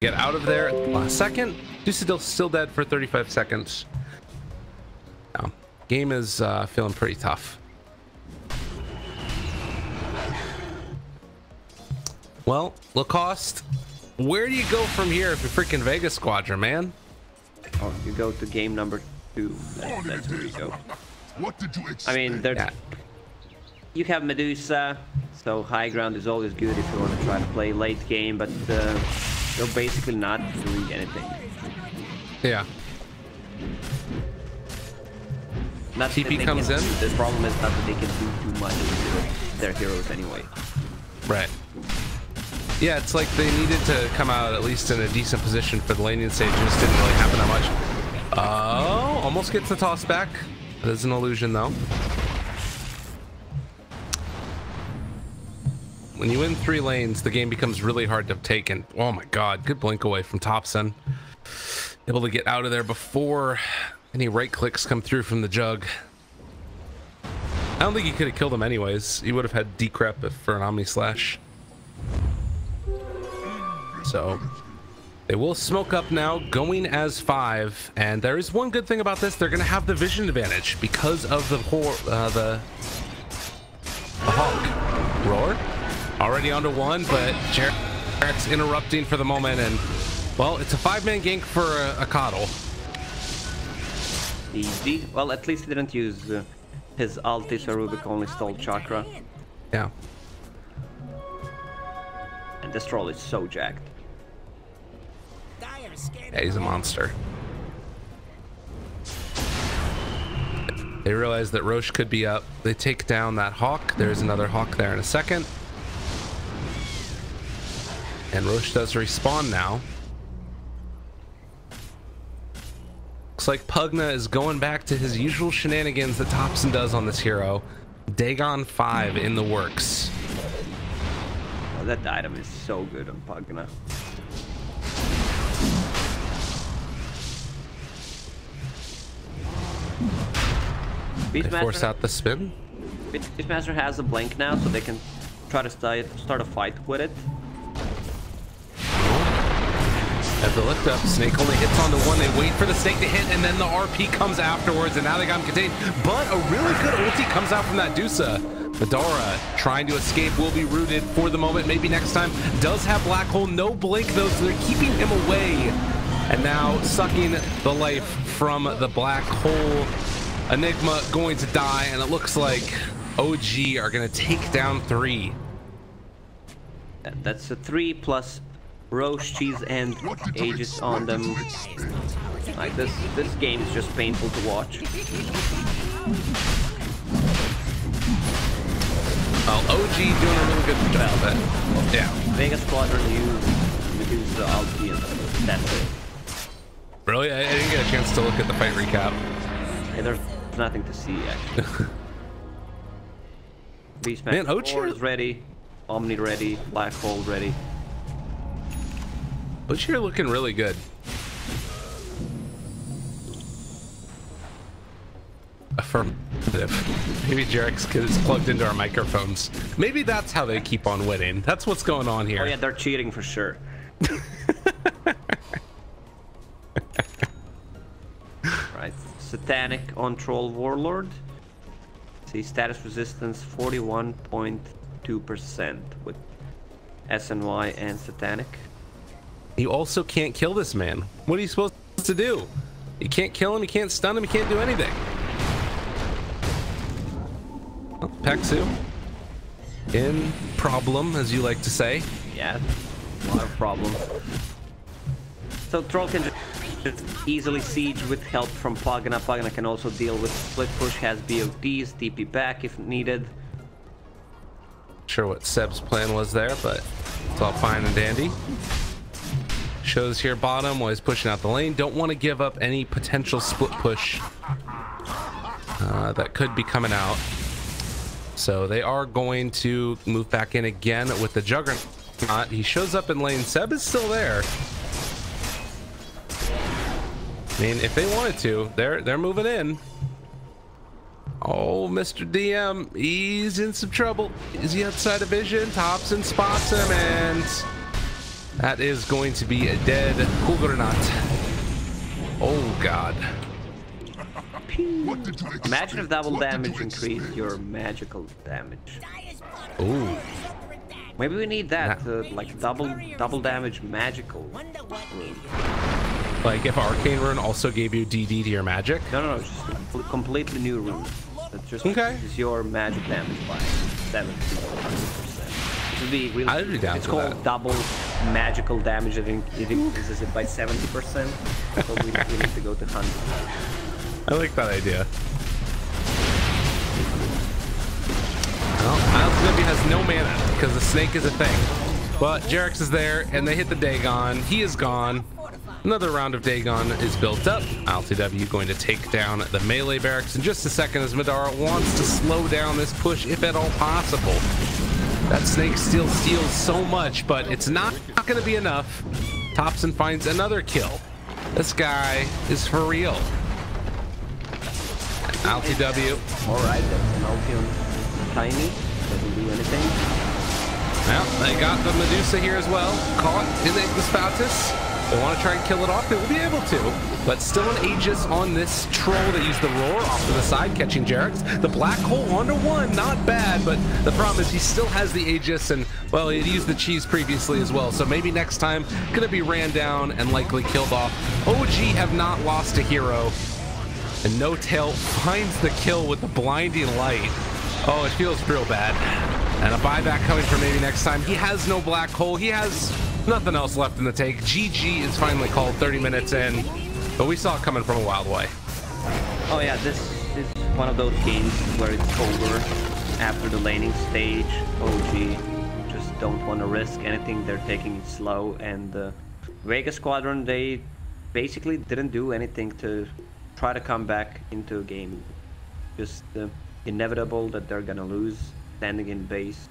Get out of there at the last second. Dusadil's still dead for 35 seconds. Now, game is feeling pretty tough. Well, Lacoste, where do you go from here if you're freaking Vega Squadron, man? Oh, you go to game number 2. That's where you go. What did you expect? I mean, you have Medusa, so high ground is always good if you want to try to play late game, but you're basically not doing anything. Yeah. Not TP comes in. The problem is not that they can do too much with their heroes anyway. Right. Yeah, it's like they needed to come out at least in a decent position for the laning stage. It just didn't really happen that much. Oh, almost gets the toss back. It is an illusion though. When you win 3 lanes, the game becomes really hard to take. And oh my god, good blink away from Thompson. Able to get out of there before any right clicks come through from the jug. I don't think he could have killed him anyways. He would have had decrep for an Omni Slash. So they will smoke up now, going as 5, and there is one good thing about this: they're going to have the vision advantage because of the Hawk. Roar already onto 1, but Jarek's interrupting for the moment, and well, it's a 5-man gank for a Coddle. Easy. Well, at least he didn't use his ulti, so Rubik only stole Chakra. Yeah. And this troll is so jacked. Yeah, he's a monster. They realize that Roche could be up. They take down that Hawk. There's another Hawk there in a second. And Roche does respawn now. Looks like Pugna is going back to his usual shenanigans that Thompson does on this hero. Dagon 5 in the works. Oh, that item is so good on Pugna. They force out the spin. Beastmaster has a blink now, so they can try to start a fight with it. At the lift up, Snake only hits onto 1. They wait for the Snake to hit, and then the RP comes afterwards, and now they got him contained. But a really good ulti comes out from that Dusa. Medara trying to escape, will be rooted for the moment. Maybe next time. Does have Black Hole, no blink though, so they're keeping him away. And now sucking the life from the Black Hole. Enigma going to die, and it looks like OG are going to take down 3. That's a 3 plus Roche, Cheese, and Aegis on them. Like this game is just painful to watch. Well, OG doing a really good job of it. Yeah. Vega Squadron use the ulti and that's it. Really? I didn't get a chance to look at the fight recap. Yeah, there's nothing to see actually. Man, OG is ready, Omni ready, Black Hole ready. OG are looking really good. Affirmative. Maybe Jarek's is plugged into our microphones. Maybe that's how they keep on winning. That's what's going on here. Oh yeah, they're cheating for sure. Right, Satanic on Troll Warlord. See, status resistance 41.2% with SNY and Satanic. You also can't kill this man. What are you supposed to do? You can't kill him, you can't stun him, you can't do anything. Well, Pexu. In problem, as you like to say. Yeah, a lot of problems. So Troll can just easily siege with help from Pagana. Pagana can also deal with split push, has BOTs, TP back if needed. Sure what Seb's plan was there, but it's all fine and dandy. Shows here bottom while he's pushing out the lane. Don't want to give up any potential split push that could be coming out. So they are going to move back in again with the Juggernaut. He shows up in lane. Seb is still there. I mean, if they wanted to, they're moving in. Oh, Mr. DM, he's in some trouble. Is he outside of vision? Thompson spots him, and that is going to be a dead Juggernaut. Oh God. Imagine if double damage increased your magical damage. Ooh. Maybe we need that, like double damage magical. Like if Arcane Rune also gave you DD to your magic? No, just a completely new rune. That just increases your magic damage by 70%. It would be really. I'd be down it's for called that. double magical damage. It increases it by 70%. So we need to go to 100. I like that idea. Well, Imbatv has no mana because the snake is a thing. But Jarex is there, and they hit the Dagon. He is gone. Another round of Dagon is built up. Imbatv going to take down the melee barracks in just a second as Madara wants to slow down this push if at all possible. That snake still steals so much, but it's not going to be enough. Thompson finds another kill. This guy is for real. Imbatv. Alright, that's an ulti on Tiny. Doesn't do anything. Well, they got the Medusa here as well. Caught in the Spoutus. They want to try and kill it off. They will be able to. But still an Aegis on this troll that used the roar off to the side, catching Jarex. The black hole onto one. Not bad, but the problem is he still has the Aegis, and, well, he used the cheese previously as well. So maybe next time, going to be ran down and likely killed off. OG have not lost a hero. And No Tail finds the kill with the blinding light. Oh, it feels real bad. And a buyback coming for maybe next time. He has no black hole. He has nothing else left in the tank. GG is finally called 30 minutes in, but we saw it coming from a while way. Oh yeah, this is one of those games where it's over after the laning stage. OG just don't want to risk anything. They're taking it slow, and the Vega Squadron, they basically didn't do anything to try to come back into a game. Just inevitable that they're gonna lose standing in base.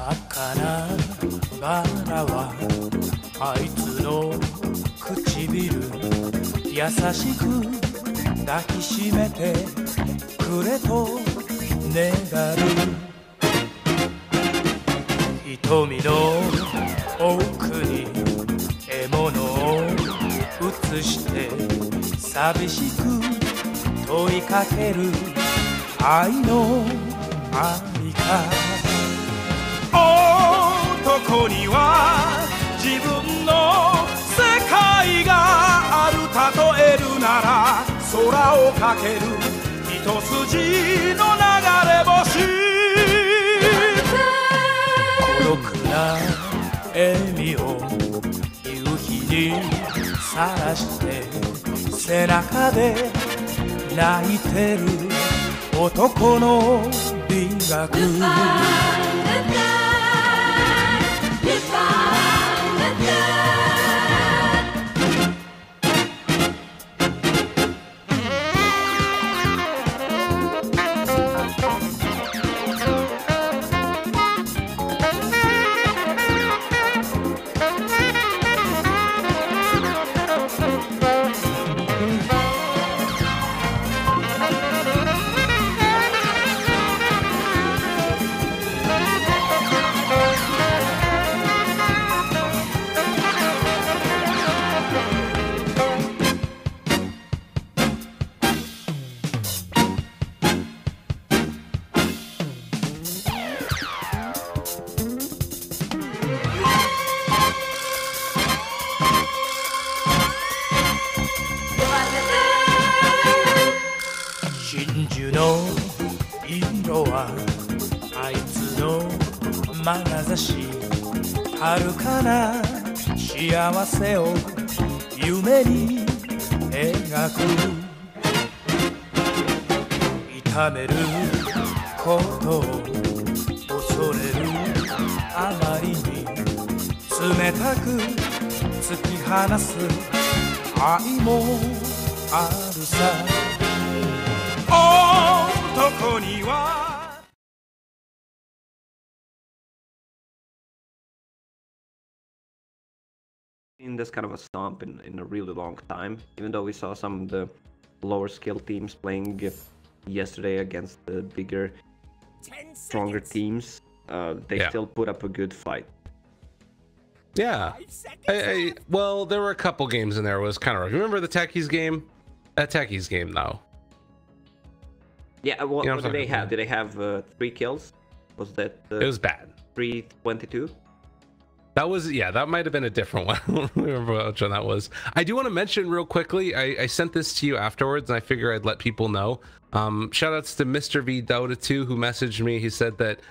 赤なバラはあいつの唇優しく抱きしめてくれと願う瞳の奥に獲物を映して寂しく問いかける愛のありか男には自分の世界がある例えるなら空をかける一筋の流れ星孤独な笑みを夕日にさらして背中で泣いてる男の美学真珠の色はあいつの眼差し遥かな幸せを夢に描く痛めることを恐れるあまりに冷たく突き放す愛もあるさ男にはIn this kind of a stomp in a really long time, even though we saw some of the lower skill teams playing yesterday against the bigger, stronger teams, they still put up a good fight. Yeah. Well, there were a couple games in there. It was kind of. Remember the Techies game? That Techies game, though. Yeah. What did they have? Did they have 3 kills? Was that? It was bad. 322. That was, yeah, that might have been a different one. I don't remember which one that was. I do want to mention real quickly, I sent this to you afterwards, and I figure I'd let people know. Shout outs to Mr. V Dota 2 who messaged me. He said that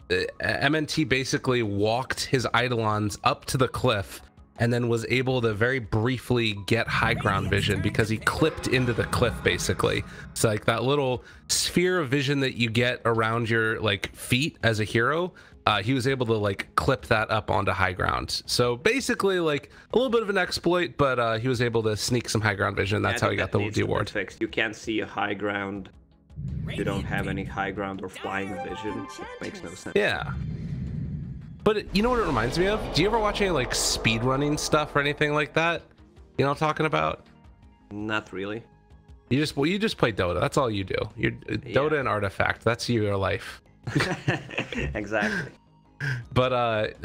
MNT basically walked his Eidolons up to the cliff and then was able to very briefly get high ground vision because he clipped into the cliff basically. So like that little sphere of vision that you get around your like feet as a hero, he was able to like clip that up onto high ground. So basically like a little bit of an exploit, but he was able to sneak some high ground vision. That's how he got the award. Fixed. You can't see a high ground. You don't have any high ground or flying vision. It makes no sense. Yeah. But you know what it reminds me of? Do you ever watch any like speedrunning stuff or anything like that? You know what I'm talking about? Not really. You just play Dota. That's all you do. You're Dota and Artifact. That's your life. Exactly. But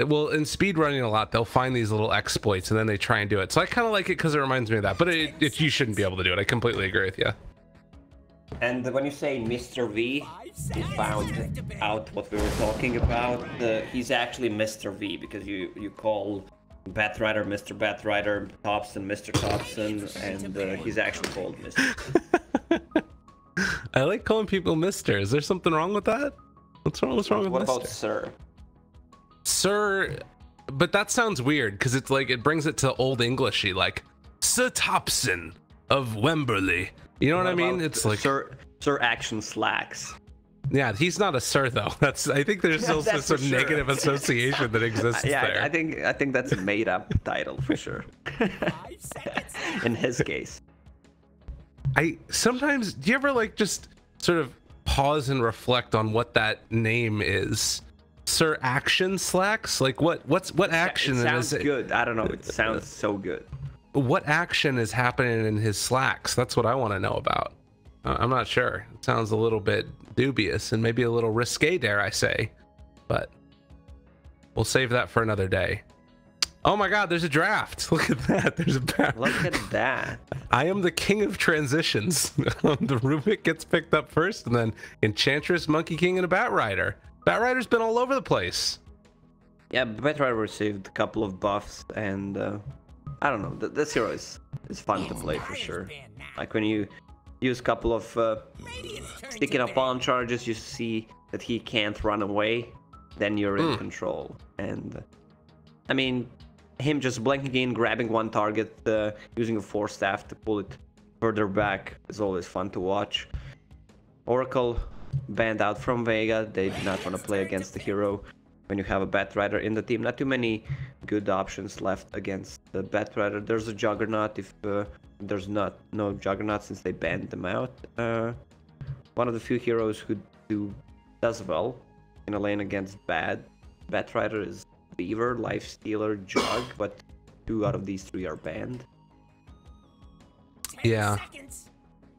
well, in speedrunning a lot, they'll find these little exploits and then they try and do it. So I kind of like it because it reminds me of that. But you shouldn't be able to do it. I completely agree with you. And when you say Mr. V, you found out what we were talking about. He's actually Mr. V because you call Batrider Mr. Batrider, Thompson Mr. Thompson, and he's actually called Mr. I like calling people Mr. Is there something wrong with that? What's wrong with Mr.? What about Sir? Sir, but that sounds weird because it's like it brings it to old Englishy, like Sir Thompson of Wembley. You know what I mean? It's like Sir Action Slacks. Yeah, he's not a sir though. I think there's also some negative association that exists there. I think that's a made-up title for sure. In his case. Sometimes, do you ever like just sort of pause and reflect on what that name is? Sir Action slacks? Like what action It sounds is it? good. I don't know. It sounds so good. What action is happening in his slacks? That's what I want to know about. I'm not sure. It sounds a little bit dubious and maybe a little risque, dare I say, but we'll save that for another day. Oh my god, there's a draft. Look at that. There's a draft. Look at that. I am the king of transitions. The Rubik gets picked up first, and then Enchantress, Monkey King, and a Bat Rider. Bat Rider's been all over the place. Yeah, Bat Rider received a couple of buffs, and I don't know. This hero is fun to play for sure. Like when you use a couple of sticking up on charges, you see that he can't run away, then you're in control. And I mean, him just blanking in, grabbing one target, using a Force Staff to pull it further back is always fun to watch. Oracle banned out from Vega. They do not want to play against the hero when you have a Bat Rider in the team. Not too many good options left against the Bat Rider. There's a Juggernaut if there's no Juggernaut since they banned them out. One of the few heroes who does well in a lane against Bat Rider is Beaver, Lifestealer, Jug, but 2 out of these 3 are banned. Yeah,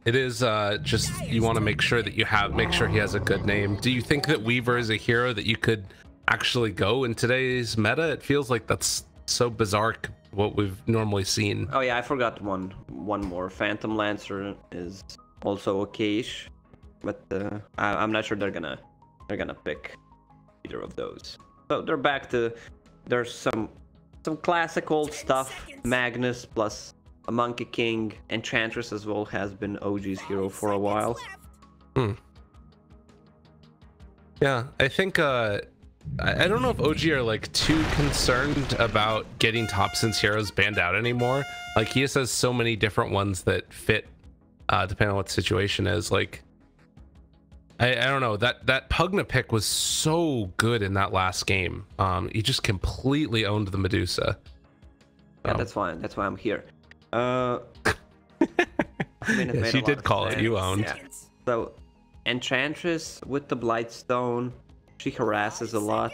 it is just you want to make sure that make sure he has a good name. Do you think that Weaver is a hero that you could actually go in today's meta? It feels like that's so bizarre what we've normally seen. Oh yeah, I forgot one more. Phantom Lancer is also okay-ish, but I'm not sure they're gonna pick either of those. So they're back to there's some classic old stuff. Magnus plus a Monkey King. Enchantress as well has been OG's hero for a while. Yeah, I think I don't know if OG are like too concerned about getting Thompson's heroes banned out anymore. Like he just has so many different ones that fit depending on what the situation is. Like I don't know, that Pugna pick was so good in that last game. He just completely owned the Medusa. Yeah, that's fine. That's why I'm here. Yeah, she did call it. You owned. Yeah. So, Enchantress with the Blightstone, she harasses a lot.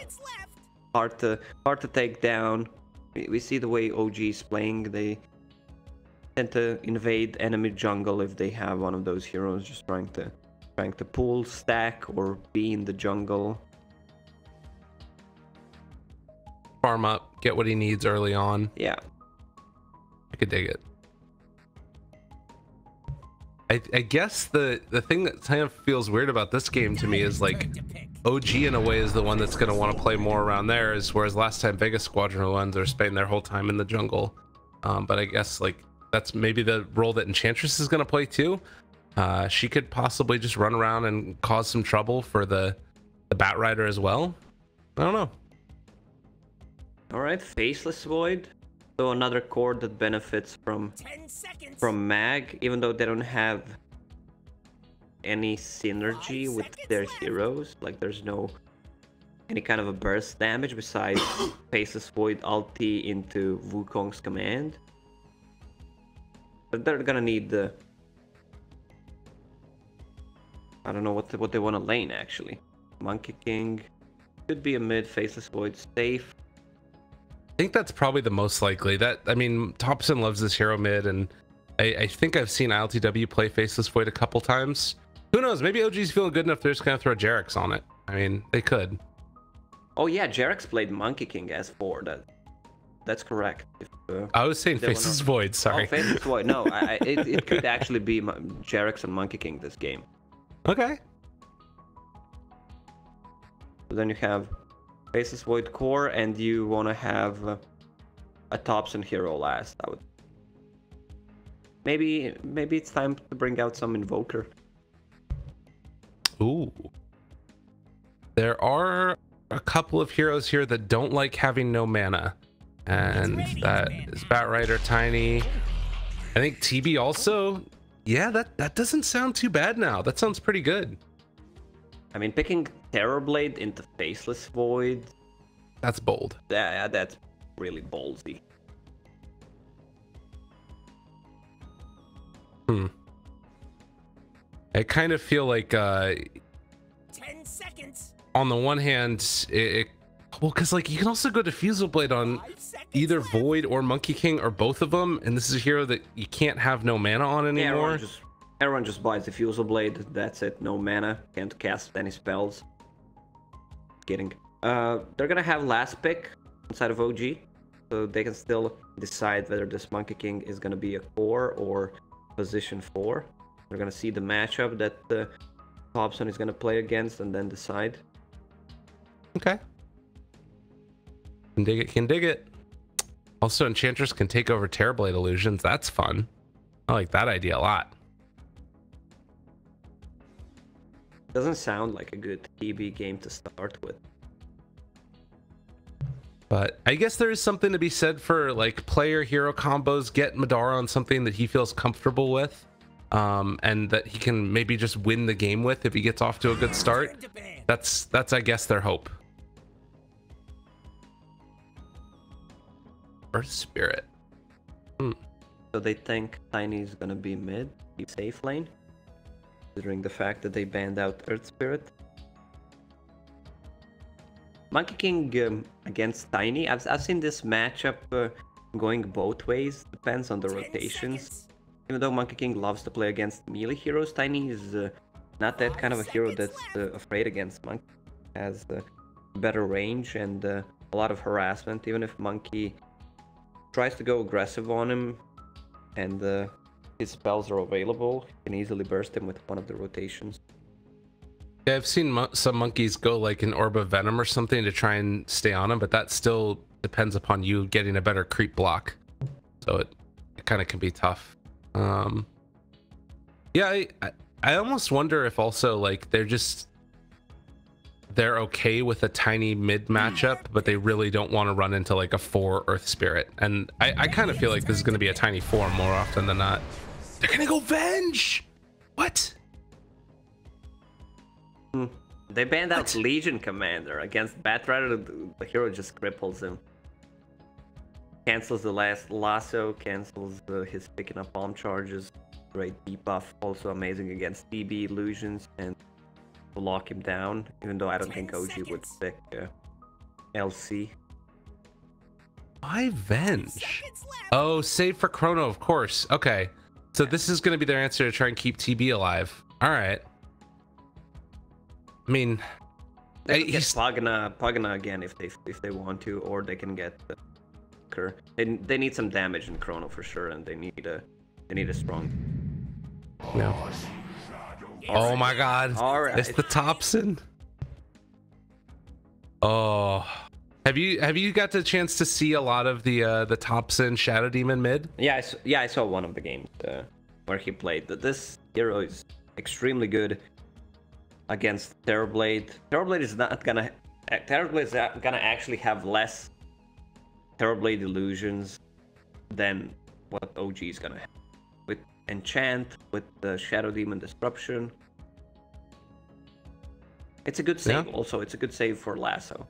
Hard to take down. We see the way OG is playing. They tend to invade enemy jungle if they have one of those heroes just trying to pull, stack, or be in the jungle. Farm up, get what he needs early on. Yeah. I could dig it. I guess the thing that kind of feels weird about this game to me is like OG in a way is the one that's going to want to play more around there, is whereas last time Vega Squadron ones are spending their whole time in the jungle. But I guess like that's maybe the role that Enchantress is going to play too. She could possibly just run around and cause some trouble for the Bat Rider as well. I don't know. All right, Faceless Void. So another core that benefits from Mag, even though they don't have any synergy with their heroes. Like there's no any kind of a burst damage besides Faceless Void ulti into Wukong's command. But they're gonna need the I don't know what they want to lane actually. Monkey King could be a mid. Faceless Void safe. I think that's probably the most likely. That I mean, Thompson loves this hero mid, and I think I've seen ILTW play Faceless Void a couple times. Who knows? Maybe OG's feeling good enough they're just gonna throw Jarex on it. I mean, they could. Oh yeah, Jarex played Monkey King as 4. That's correct. If, I was saying Faceless Void. Sorry. Oh, Faceless Void. No, it could actually be Jarex and Monkey King this game. Okay. So then you have Faceless Void core, and you want to have a Thompson hero last. I would. Maybe it's time to bring out some Invoker. Ooh. There are a couple of heroes here that don't like having no mana, and that is Bat Rider, Tiny. I think TB also. Yeah, that doesn't sound too bad now. That sounds pretty good. I mean, picking Terrorblade into Faceless Void. That's bold. Yeah, that's really ballsy. I kind of feel like 10 seconds. on the one hand, well, because like you can also go Diffusal Blade on either Void or Monkey King or both of them, and this is a hero that you can't have no mana on anymore. Yeah, everyone just buys the Diffusal Blade. That's it. No mana. Can't cast any spells. Kidding. They're gonna have last pick inside of OG, so they can still decide whether this Monkey King is gonna be a core or position 4. They're gonna see the matchup that Hobson is gonna play against and then decide. Okay. Can dig it, can dig it. Also, Enchantress can take over Terrorblade illusions. That's fun. I like that idea a lot. Doesn't sound like a good TB game to start with. But I guess there is something to be said for like player hero combos. Get Madara on something that he feels comfortable with, and that he can maybe just win the game with if he gets off to a good start. That's I guess their hope. Earth Spirit. So they think Tiny's gonna be mid, keep safe lane, considering the fact that they banned out Earth Spirit. Monkey King against Tiny. I've seen this matchup going both ways. Depends on the rotations. Even though Monkey King loves to play against melee heroes, Tiny is not that kind of a hero that's afraid against Monkey. Has better range and a lot of harassment. Even if Monkey tries to go aggressive on him and his spells are available, you can easily burst him with one of the rotations. Yeah, I've seen some monkeys go like an Orb of Venom or something to try and stay on him, but that still depends upon you getting a better creep block. So it kind of can be tough. Yeah, I almost wonder if also like they're okay with a Tiny mid matchup, but they really don't want to run into like a 4 Earth Spirit. And I kind of feel like this is going to be a Tiny 4 more often than not. They're going to go Venge! What? They banned out Legion Commander against Batrider. The hero just cripples him. Cancels the last lasso, cancels his picking up bomb charges. Great debuff, also amazing against DB illusions and to lock him down, even though I don't think OG would pick LC. Why Venge? Oh, save for Chrono, of course. Okay. So this is going to be their answer to try and keep TB alive. All right. I mean, they can get Pagana again if they want to, or they can get Kerr. They need some damage in Chrono for sure, and they need a strong. No. Oh my God! All right. It's the Thompson. Oh, have you got the chance to see a lot of the Thompson Shadow Demon mid? Yeah, I saw one of the games where he played. This hero is extremely good against Terrorblade. Terrorblade is gonna actually have less Terrorblade illusions than what OG is gonna have. With Enchant, with the Shadow Demon Disruption. It's a good save. Yeah. Also, it's a good save for Lasso.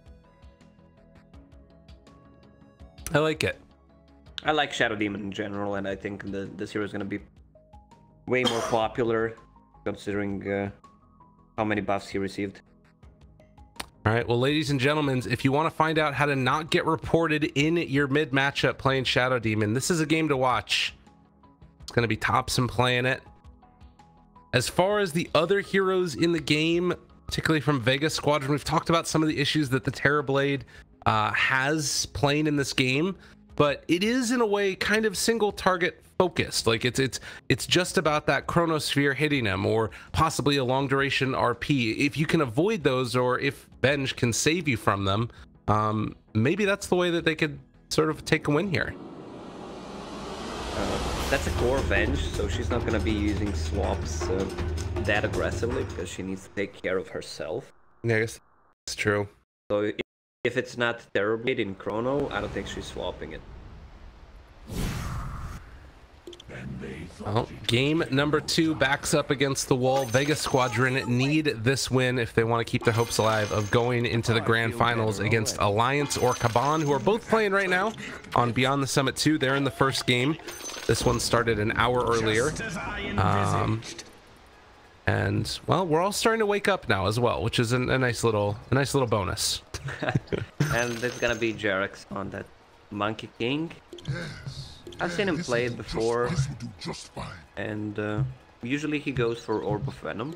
I like it. I like Shadow Demon in general, and I think this hero is gonna be way more popular considering how many buffs he received. All right, well, ladies and gentlemen, if you want to find out how to not get reported in your mid matchup playing Shadow Demon, this is a game to watch. It's going to be Thompson playing it. As far as the other heroes in the game, particularly from Vega Squadron, we've talked about some of the issues that the Terrorblade has playing in this game, but it is in a way kind of single target focused. Like it's just about that Chronosphere hitting him, or possibly a long duration RP. If you can avoid those, or if Venge can save you from them, maybe that's the way that they could sort of take a win here. That's a core Venge, so she's not gonna be using swaps that aggressively because she needs to take care of herself. Yeah, I guess it's true. So if it's not Terrorblade in Chrono, I don't think she's swapping it. Well, game number 2 backs up against the wall. Vega Squadron need this win if they want to keep their hopes alive of going into the grand finals against Alliance or Kaban, who are both playing right now on Beyond the Summit 2. They're in the first game. This one started an hour earlier. And well, we're all starting to wake up now as well, which is a nice little bonus. And there's gonna be Jarex on that Monkey King. I've seen him play it before, and usually he goes for Orb of Venom.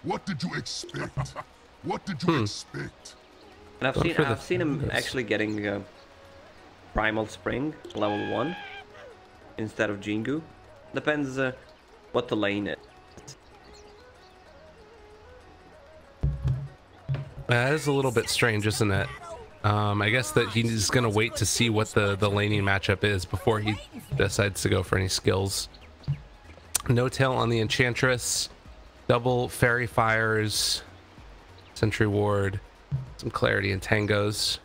What did you expect? What did you expect? And I've seen him actually getting Primal Spring level 1 instead of Jingu. Depends what the lane is. That is a little bit strange, isn't it? I guess that he's gonna wait to see what the laning matchup is before he decides to go for any skills. No tail on the Enchantress, double Fairy Fires, Sentry Ward, some clarity and tangos.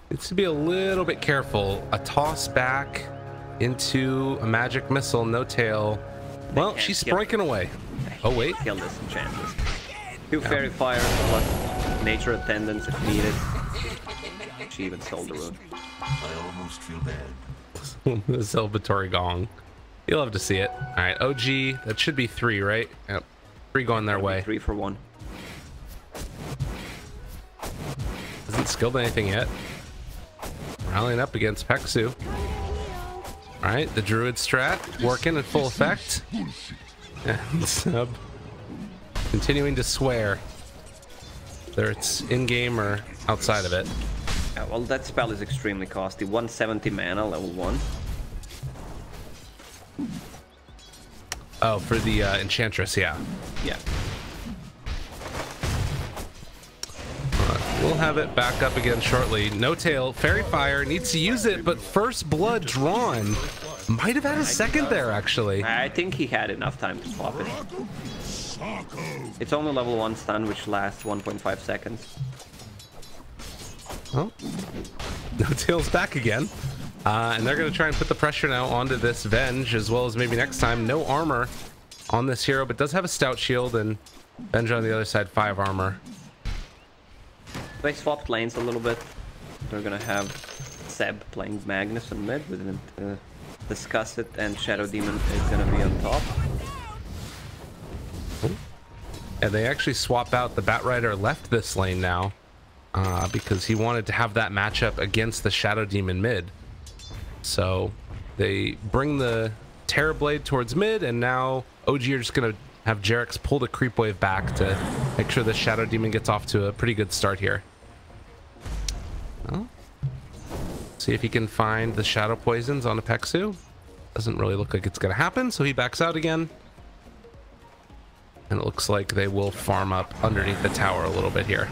Needs to be a little bit careful. A toss back into a magic missile, no tail. Well, she's sprinkling away. Oh wait, Kill this Enchantress. 2 Fairy Fires plus Nature Attendance if needed. She even sold the rune. I almost feel bad. the celebratory gong. You'll love to see it. All right, OG. That should be 3, right? Yep. 3 going their way. 3 for 1. Hasn't skilled anything yet. Rallying up against Peksu. All right, the Druid strat working in full effect. And Sub continuing to swear, whether it's in-game or outside of it. Yeah, well, that spell is extremely costly. 170 mana, level 1. Oh, for the Enchantress, yeah. Yeah. We'll have it back up again shortly. No tail, Fairy Fire needs to use it, but first blood drawn. Might have had a second there, actually. I think he had enough time to swap it. It's only level 1 stun, which lasts 1.5 seconds. Well, No tail's back again. And they're going to try and put the pressure now onto this Venge, as well as maybe next time. No armor on this hero, but does have a stout shield, and Venge on the other side, 5 armor. They swapped lanes a little bit. They're gonna have Seb playing Magnus on mid. We didn't discuss it, and Shadow Demon is gonna be on top. And they actually swap out the Batrider left this lane now, because he wanted to have that matchup against the Shadow Demon mid. So they bring the Terrorblade towards mid, and now OG are just gonna have Jarex pull the creep wave back to make sure the Shadow Demon gets off to a pretty good start here. Well, see if he can find the Shadow Poisons on a Peksu. Doesn't really look like it's gonna happen, so he backs out again. And it looks like they will farm up underneath the tower a little bit here.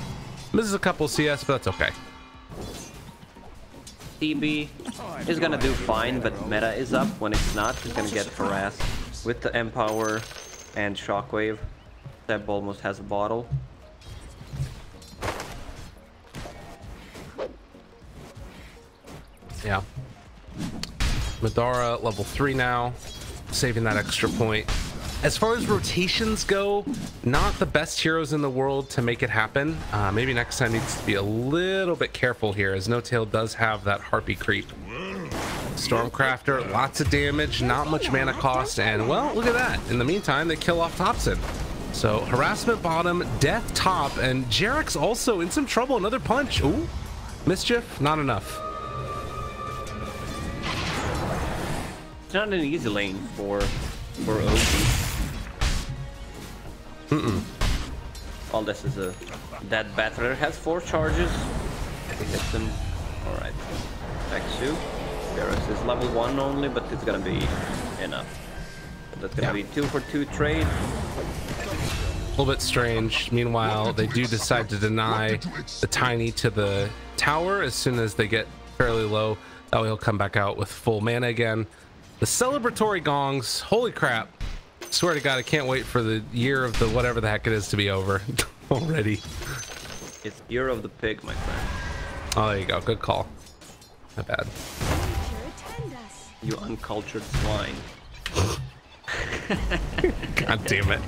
Misses a couple CS, but that's okay. TB is gonna do fine, but meta is up. When it's not, he's gonna get harassed with the Empower and Shockwave. Seb almost has a bottle. Yeah. Madara level 3 now, saving that extra point. As far as rotations go, not the best heroes in the world to make it happen. Maybe next time needs to be a little bit careful here, as No Tail does have that Harpy creep. Stormcrafter, lots of damage, not much mana cost, and well, look at that. In the meantime, they kill off Thompson. So harassment bottom, death top, and Jarex also in some trouble. Another punch. Ooh, mischief, not enough. It's not an easy lane for OG. All this is a dead battler. Has 4 charges. He hits him. All right. Peksu. Jarex is level 1 only, but it's gonna be enough. So that's gonna be 2 for 2 trade. A little bit strange. Meanwhile, they do decide to deny the Tiny to the tower as soon as they get fairly low. That way he'll come back out with full mana again. The celebratory gongs, holy crap. Swear to God, I can't wait for the year of the whatever the heck it is to be over already. It's year of the pig, my friend. Oh, there you go. Good call. Not bad. You uncultured swine. God damn it.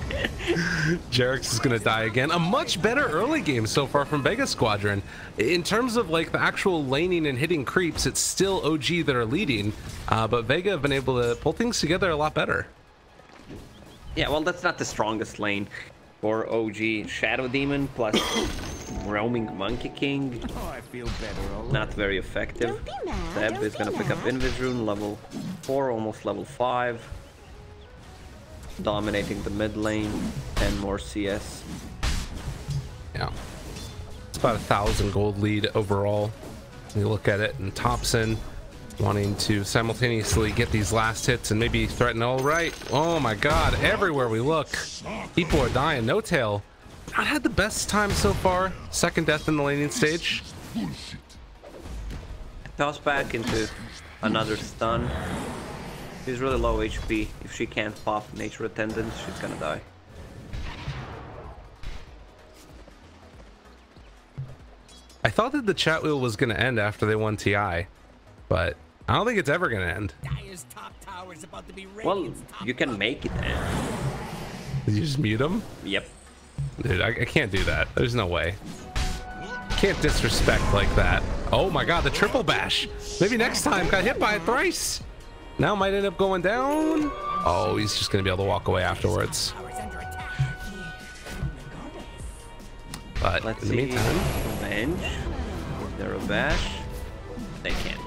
Jarex is gonna die again. A much better early game so far from Vega Squadron. In terms of like the actual laning and hitting creeps, it's still OG that are leading, but Vega have been able to pull things together a lot better. Yeah, well, that's not the strongest lane for OG. Shadow Demon plus roaming Monkey King. Oh, I feel better already. Not very effective. Zeb is gonna pick up Invis Rune, level 4, almost level 5. Dominating the mid lane, 10 more CS. Yeah. It's about 1,000 gold lead overall. You look at it, and Thompson wanting to simultaneously get these last hits and maybe threaten. All right. Oh my god, everywhere we look, people are dying. No Tail not had the best time so far. Second death in the laning stage. Toss back into another stun. She's really low HP. If she can't pop Nature Attendant, she's gonna die. I thought that the chat wheel was gonna end after they won TI, but I don't think it's ever gonna end. Dire's top tower's about to be Well, Radiant's top you can tower. make it end. Did you just mute them? Yep. Dude, I can't do that. There's no way. Can't disrespect like that. Oh my god, the triple bash. Maybe next time. Got hit by it thrice. Now might end up going down. Oh, he's just gonna be able to walk away afterwards. Tower's under attack. But Let's in the see. meantime, Revenge. Is there a bash? They can't.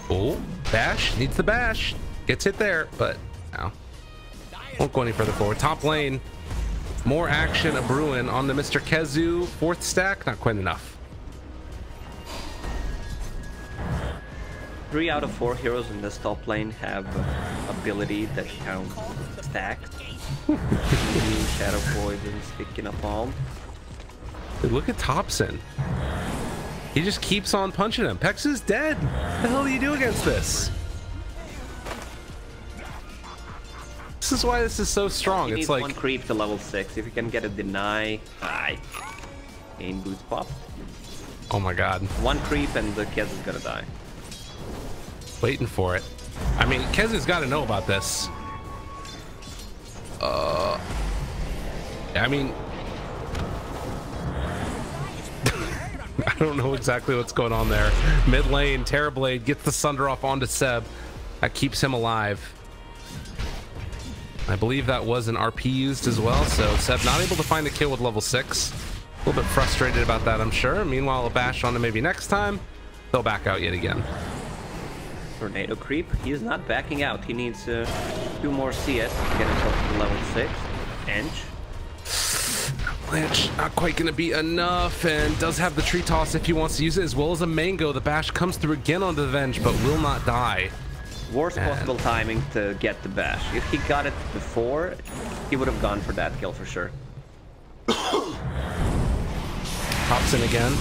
oh, bash needs the bash. Gets hit there, but no. Won't go any further forward. Top lane. More action a brewing on the Mr. Kezu. Fourth stack, not quite enough. 3 out of 4 heroes in this top lane have ability that count stacks. Shadow Poison, Sticking a Palm. Dude, look at Thompson. He just keeps on punching him. Pex is dead. What the hell do you do against this? This is why this is so strong. You It's need like, one creep to level 6. If you can get a deny, gain boost pop. oh my god, One creep and the Kez is gonna die. waiting for it. I mean, Kezu's got to know about this. I mean, I don't know exactly what's going on there. Mid lane, Terrorblade gets the Sunder off onto Seb. That keeps him alive. I believe that was an RP used as well, so Seb not able to find a kill with level 6. A little bit frustrated about that, I'm sure. Meanwhile, a bash on to maybe next time. They'll back out yet again. Tornado creep. He is not backing out. He needs 2 more CS to get himself to level 6. Ench. Blanche not quite gonna be enough, and does have the tree toss if he wants to use it, as well as a mango. The bash comes through again onto the Venge, but will not die. Worst possible timing to get the bash. If he got it before, he would have gone for that kill for sure. Thompson again.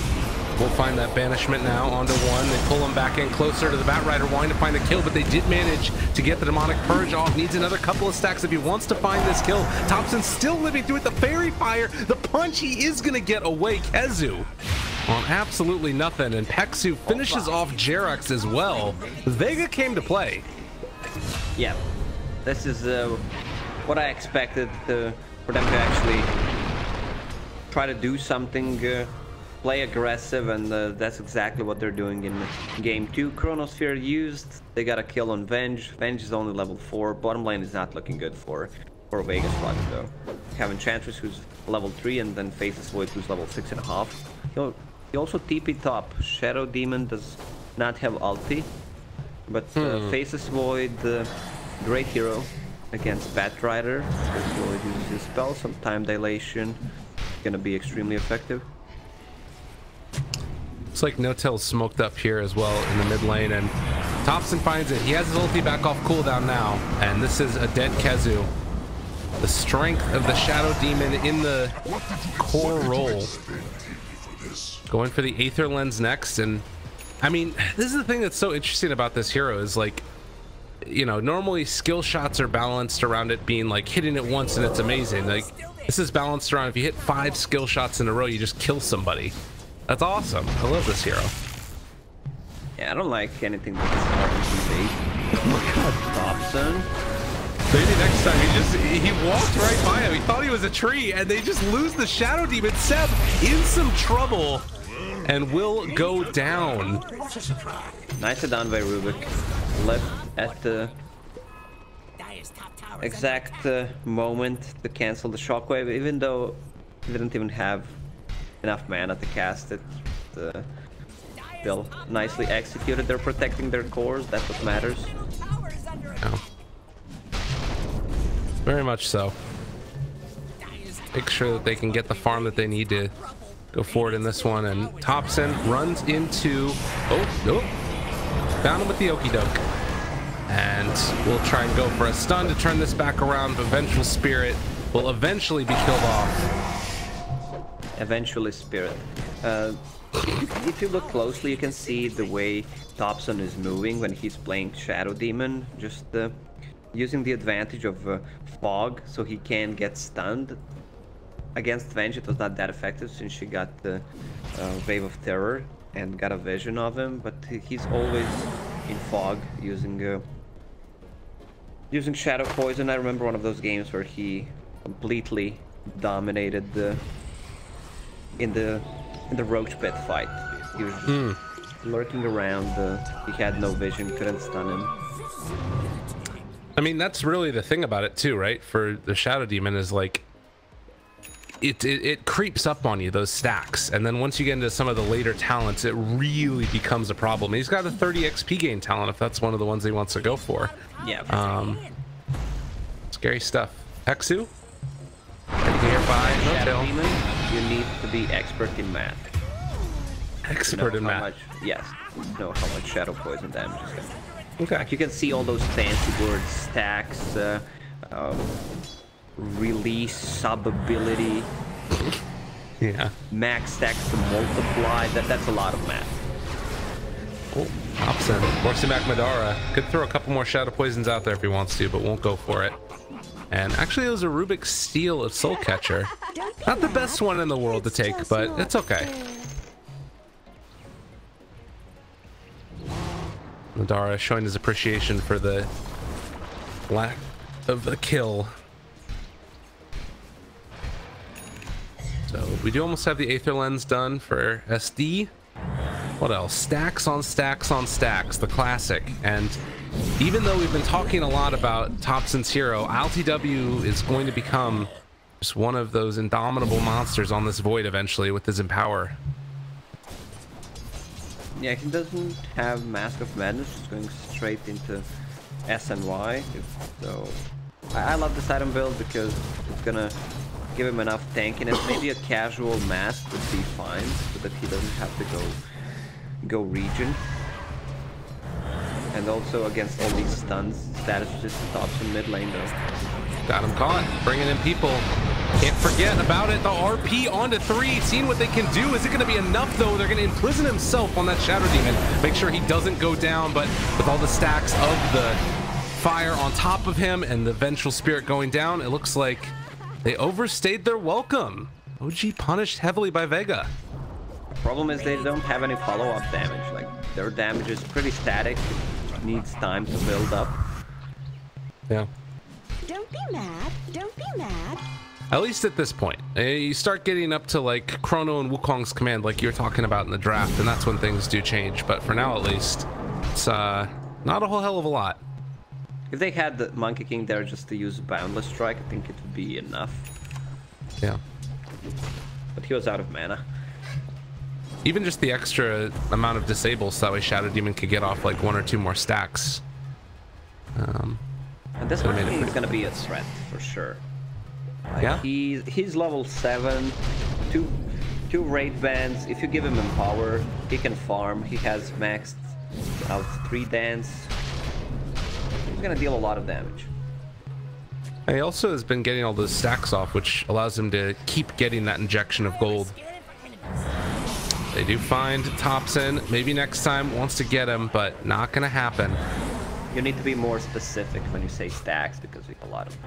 We'll find that banishment now onto one. They pull him back in closer to the Batrider, wanting to find a kill, but they did manage to get the demonic purge off. Needs another couple of stacks if he wants to find this kill. Thompson still living through it. The fairy fire, the punch, he is gonna get away. Kezu on absolutely nothing, and Pexu finishes off Jerax as well. Vega came to play. Yeah, this is what I expected for them to actually try to do something, play aggressive, and that's exactly what they're doing in game 2. Chronosphere used, they got a kill on Venge. Venge is only level 4. Bottom lane is not looking good for Vega Squad though. Have Enchantress who's level 3, and then Faceless Void who's level 6.5. He also TP top. Shadow Demon does not have ulti, but Faceless Void, great hero against Batrider. Faceless Void uses his spell, some time dilation. Gonna be extremely effective. Looks like No-Tail's smoked up here as well in the mid lane, and Thompson finds it. He has his ulti back off cooldown now, and this is a dead Kezu. The strength of the Shadow Demon in the core role. Going for the Aether Lens next, and I mean, this is the thing that's so interesting about this hero is, like, you know, normally skill shots are balanced around it being like hitting it once and it's amazing. Like, this is balanced around if you hit 5 skill shots in a row, you just kill somebody. That's awesome. I love this hero. Yeah, I don't like anything that's RPG. Oh my god, Thompson. Maybe next time he walked right by him. He thought he was a tree, and they just lose the Shadow Demon. Seb in some trouble and will go down. Nicely done by Rubik. Left at the exact moment to cancel the shockwave, even though he didn't even have enough mana to cast it. Still nicely executed. They're protecting their cores. That's what matters. Oh. Very much so. Make sure that they can get the farm that they need to go forward in this one. And Thompson runs into... Oh, nope. Found him with the okie doke. And we'll try and go for a stun to turn this back around, but Vengeful Spirit will eventually be killed off. Eventually, Spirit. If you look closely, you can see the way Thompson is moving when he's playing Shadow Demon, just using the advantage of fog so he can get stunned. Against Venge, it was not that effective since she got the Wave of Terror and got a vision of him, but he's always in fog using Shadow Poison. I remember one of those games where he completely dominated in the Roach Pit fight. He was just lurking around. He had no vision, couldn't stun him. I mean, that's really the thing about it too, right? For the Shadow Demon is like, it creeps up on you, those stacks, and then once you get into some of the later talents, it really becomes a problem. He's got a 30 XP gain talent if that's one of the ones he wants to go for. Yeah. Scary stuff. Hexu? Nearby, no Shadow tail. Demon, you need to be expert in math. Expert in math. Yes, know how much Shadow Poison damage is going. Okay. Like you can see all those fancy words, stacks, release, sub ability, Yeah. max stacks to multiply. That's a lot of math. Oh, Hobson. Forcing back Madara. Could throw a couple more Shadow Poisons out there if he wants to, but won't go for it. And actually, it was a Rubik's Steel of Soul Catcher. Not the best one in the world to take, but it's okay. Madara showing his appreciation for the lack of the kill. So we do almost have the Aether Lens done for SD. What else? Stacks on stacks on stacks, the classic. And even though we've been talking a lot about Thompson's hero, LTW is going to become just one of those indomitable monsters on this void eventually with his Empower. Yeah, he doesn't have Mask of Madness, he's going straight into SNY. So I love this item build because it's gonna give him enough tankiness. Maybe a casual mask would be fine so that he doesn't have to go region. And also against all these stuns, status resistant Thompson mid lane though. Got him caught, bringing in people. Can't forget about it. The RP onto 3, seeing what they can do. Is it going to be enough though? They're going to imprison himself on that Shadow Demon. Make sure he doesn't go down, but with all the stacks of the fire on top of him and the Vengeful Spirit going down, it looks like they overstayed their welcome. OG punished heavily by Vega. The problem is they don't have any follow-up damage. Like, their damage is pretty static. It needs time to build up. Yeah. Don't be mad. Don't be mad. At least at this point. You start getting up to like Chrono and Wukong's command like you were talking about in the draft, and that's when things do change. But for now at least, it's not a whole hell of a lot. If they had the Monkey King there just to use Boundless Strike, I think it would be enough. Yeah. But he was out of mana. Even just the extra amount of disables, so that way Shadow Demon could get off like 1 or 2 more stacks. And this one is going to be a threat for sure. Like, yeah. He's level 7, two raid bands. If you give him Empower, he can farm. He has maxed out 3 dance. He's going to deal a lot of damage. He also has been getting all those stacks off, which allows him to keep getting that injection of gold. They do find Thompson. Maybe next time wants to get him, but not gonna happen. You need to be more specific when you say stacks because we have a lot of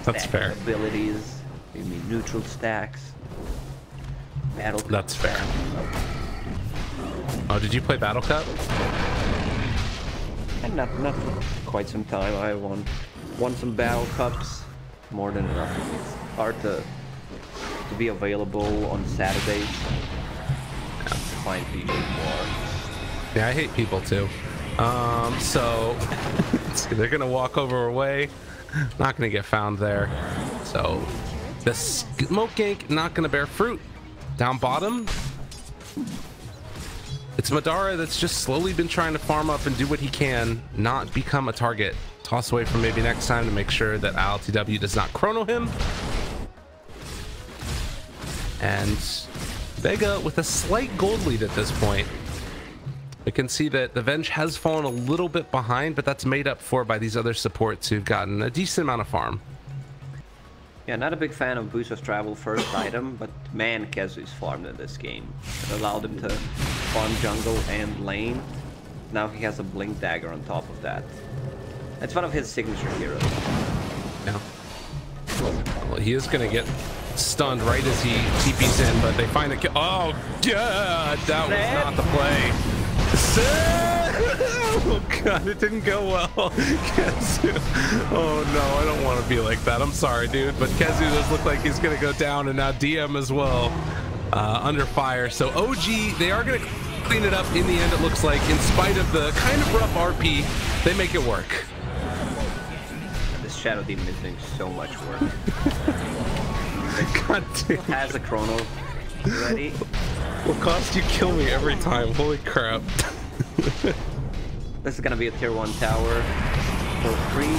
That's fair. Abilities. You mean neutral stacks. Battle Cup. That's fair. Oh, did you play Battle Cup? And not for quite some time. I won some Battle Cups. More than enough. It's hard to be available on Saturdays. Find people more. Yeah, I hate people too. So they're gonna walk over our way. Not gonna get found there. So the smoke gank not gonna bear fruit. Down bottom, it's Madara that's just slowly been trying to farm up and do what he can, not become a target. Toss away from maybe next time to make sure that ILTW does not chrono him. And Vega with a slight gold lead at this point. We can see that the Venge has fallen a little bit behind, but that's made up for by these other supports who've gotten a decent amount of farm. Yeah, not a big fan of Boost of Travel first item, but man, Kazu's farmed in this game. It allowed him to farm jungle and lane. Now he has a Blink Dagger on top of that. It's one of his signature heroes. Yeah. Well, he is going to get stunned right as he TP's in, but they find a kill. Oh, God, that was not the play. Oh God, it didn't go well. Kazu. Oh no, I don't want to be like that. I'm sorry, dude, but Kazu does look like he's gonna go down, and now DM as well, under fire. So OG, they are gonna clean it up in the end. It looks like, in spite of the kind of rough RP, they make it work. This Shadow Demon is doing so much work. God damn. Has a chrono ready. Will cost you kill me every time. Holy crap. This is gonna be a tier 1 tower for free.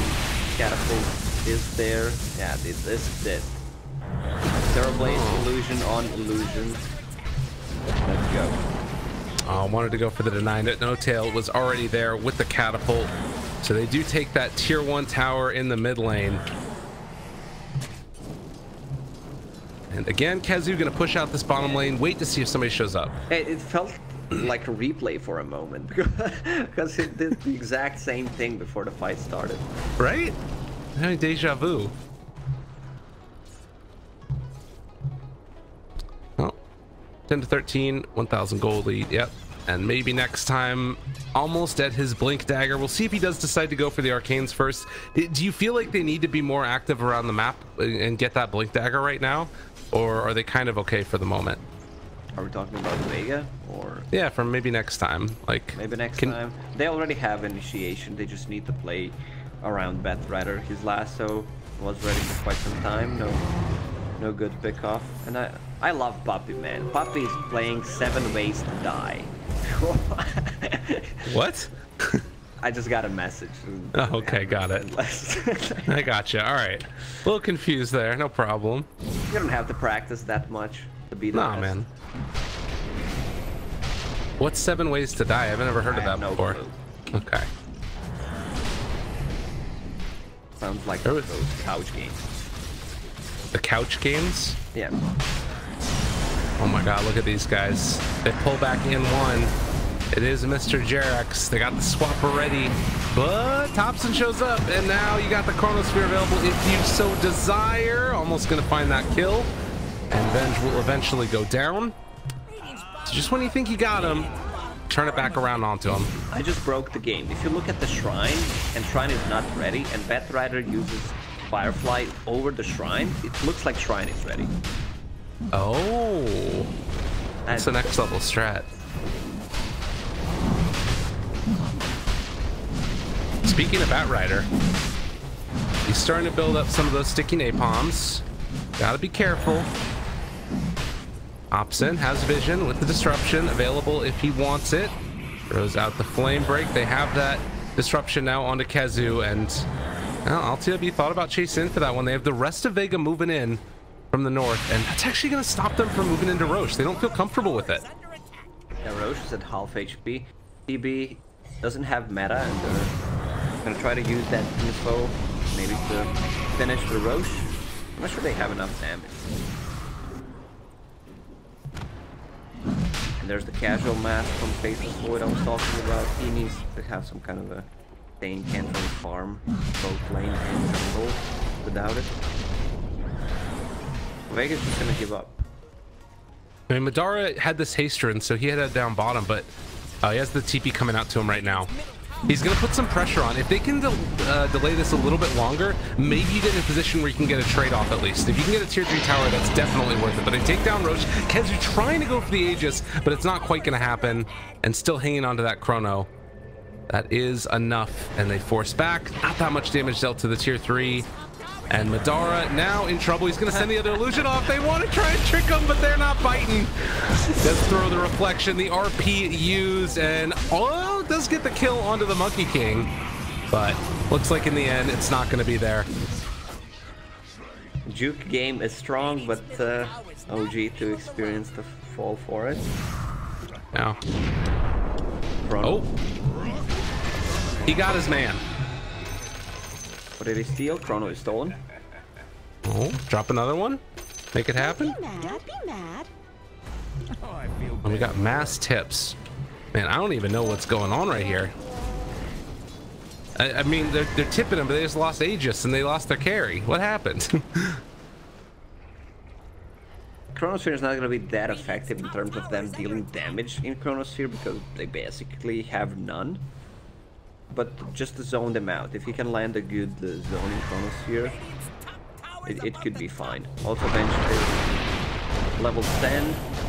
Catapult is there. Yeah, this is it. Terrorblade illusion on illusion. Let's go. Oh, wanted to go for the deny. No tail was already there with the catapult. So they do take that tier 1 tower in the mid lane. And again, Kazu gonna push out this bottom lane, wait to see if somebody shows up. It felt like a replay for a moment because it did the exact same thing before the fight started. Right? I mean, deja vu. Oh, 10 to 13, 1,000 gold lead. Yep. And maybe next time, almost at his Blink Dagger. We'll see if he does decide to go for the Arcanes first. Do you feel like they need to be more active around the map and get that Blink Dagger right now? Or are they kind of okay for the moment? Are we talking about Vega or? Yeah, for maybe next time. Like maybe next time. They already have initiation. They just need to play around Batrider. His lasso was ready for quite some time. No good pickoff. And I love Puppy, man. Puppy is playing 7 ways to die. What? I just got a message. Oh, okay, got it. I gotcha. All right. A little confused there. No problem. You don't have to practice that much to be the best. Man. What's 7 ways to die? I've never heard of that before. Clue. Okay. Sounds like those couch games. The couch games? Yeah. Oh my God, look at these guys. They pull back in one. It is Mr. Jerax. They got the swapper ready, but Thompson shows up, and now you got the Chronosphere available if you so desire. Almost gonna find that kill, and Venge will eventually go down. So just when you think you got him, turn it back around onto him. I just broke the game. If you look at the shrine, and shrine is not ready, and Batrider uses Firefly over the shrine, it looks like shrine is ready. Oh, that's the next level strat. Speaking of Batrider, he's starting to build up some of those sticky napalms. Gotta be careful. Opsin has vision with the disruption available if he wants it. Throws out the flame break. They have that disruption now onto Kazu, and well, LTW thought about chasing in for that one. They have the rest of Vega moving in from the north, and that's actually going to stop them from moving into Roche. They don't feel comfortable with it. Yeah, Roche is at half HP. TB doesn't have meta, and they're going to try to use that info maybe to finish the Roche. I'm not sure they have enough damage. And there's the casual mask from Faceless Void I was talking about. He needs to have some kind of a thing, can't really farm both lane and jungle without it. Vega's just gonna give up. I mean, Madara had this haster, and so he had it down bottom, but he has the TP coming out to him right now. He's gonna put some pressure on. If they can delay this a little bit longer, maybe you get in a position where you can get a trade-off at least. If you can get a tier 3 tower, that's definitely worth it. But they take down Roche. Kazu trying to go for the Aegis, but it's not quite gonna happen, and still hanging on to that chrono. That is enough, and they force back. Not that much damage dealt to the tier 3. And Madara now in trouble. He's going to send the other illusion off. They want to try and trick him, but they're not biting. Does throw the reflection, the RP used, and does get the kill onto the Monkey King. But looks like in the end, it's not going to be there. Juke game is strong, but OG to experience the fall for it. Now. Chrono. Oh. He got his man. What did he steal? Chrono is stolen. Oh, drop another one. Make it happen. Don't be mad. And we got mass tips. Man, I don't even know what's going on right here. I mean, they're tipping him, but they just lost Aegis and they lost their carry. What happened? Chronosphere is not going to be that effective in terms of them dealing damage in Chronosphere because they basically have none. But just to zone them out. If you can land a good zone in Chronosphere, it could be fine. Also, Vengeance is level 10.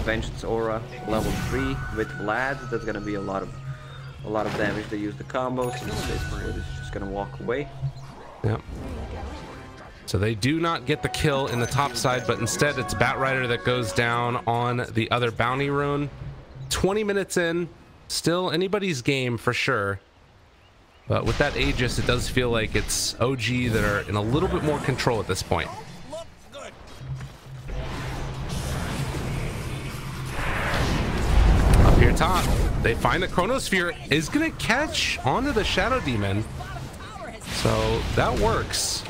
Vengeance Aura level 3 with Vlad. That's gonna be a lot of damage. They use the combos, and basically it's just gonna walk away. Yep. So they do not get the kill in the top side, but instead it's Batrider that goes down on the other bounty rune. 20 minutes in, still anybody's game for sure. But with that Aegis, it does feel like it's OG that are in a little bit more control at this point. Up here top, they find the Chronosphere is going to catch onto the Shadow Demon. So that works.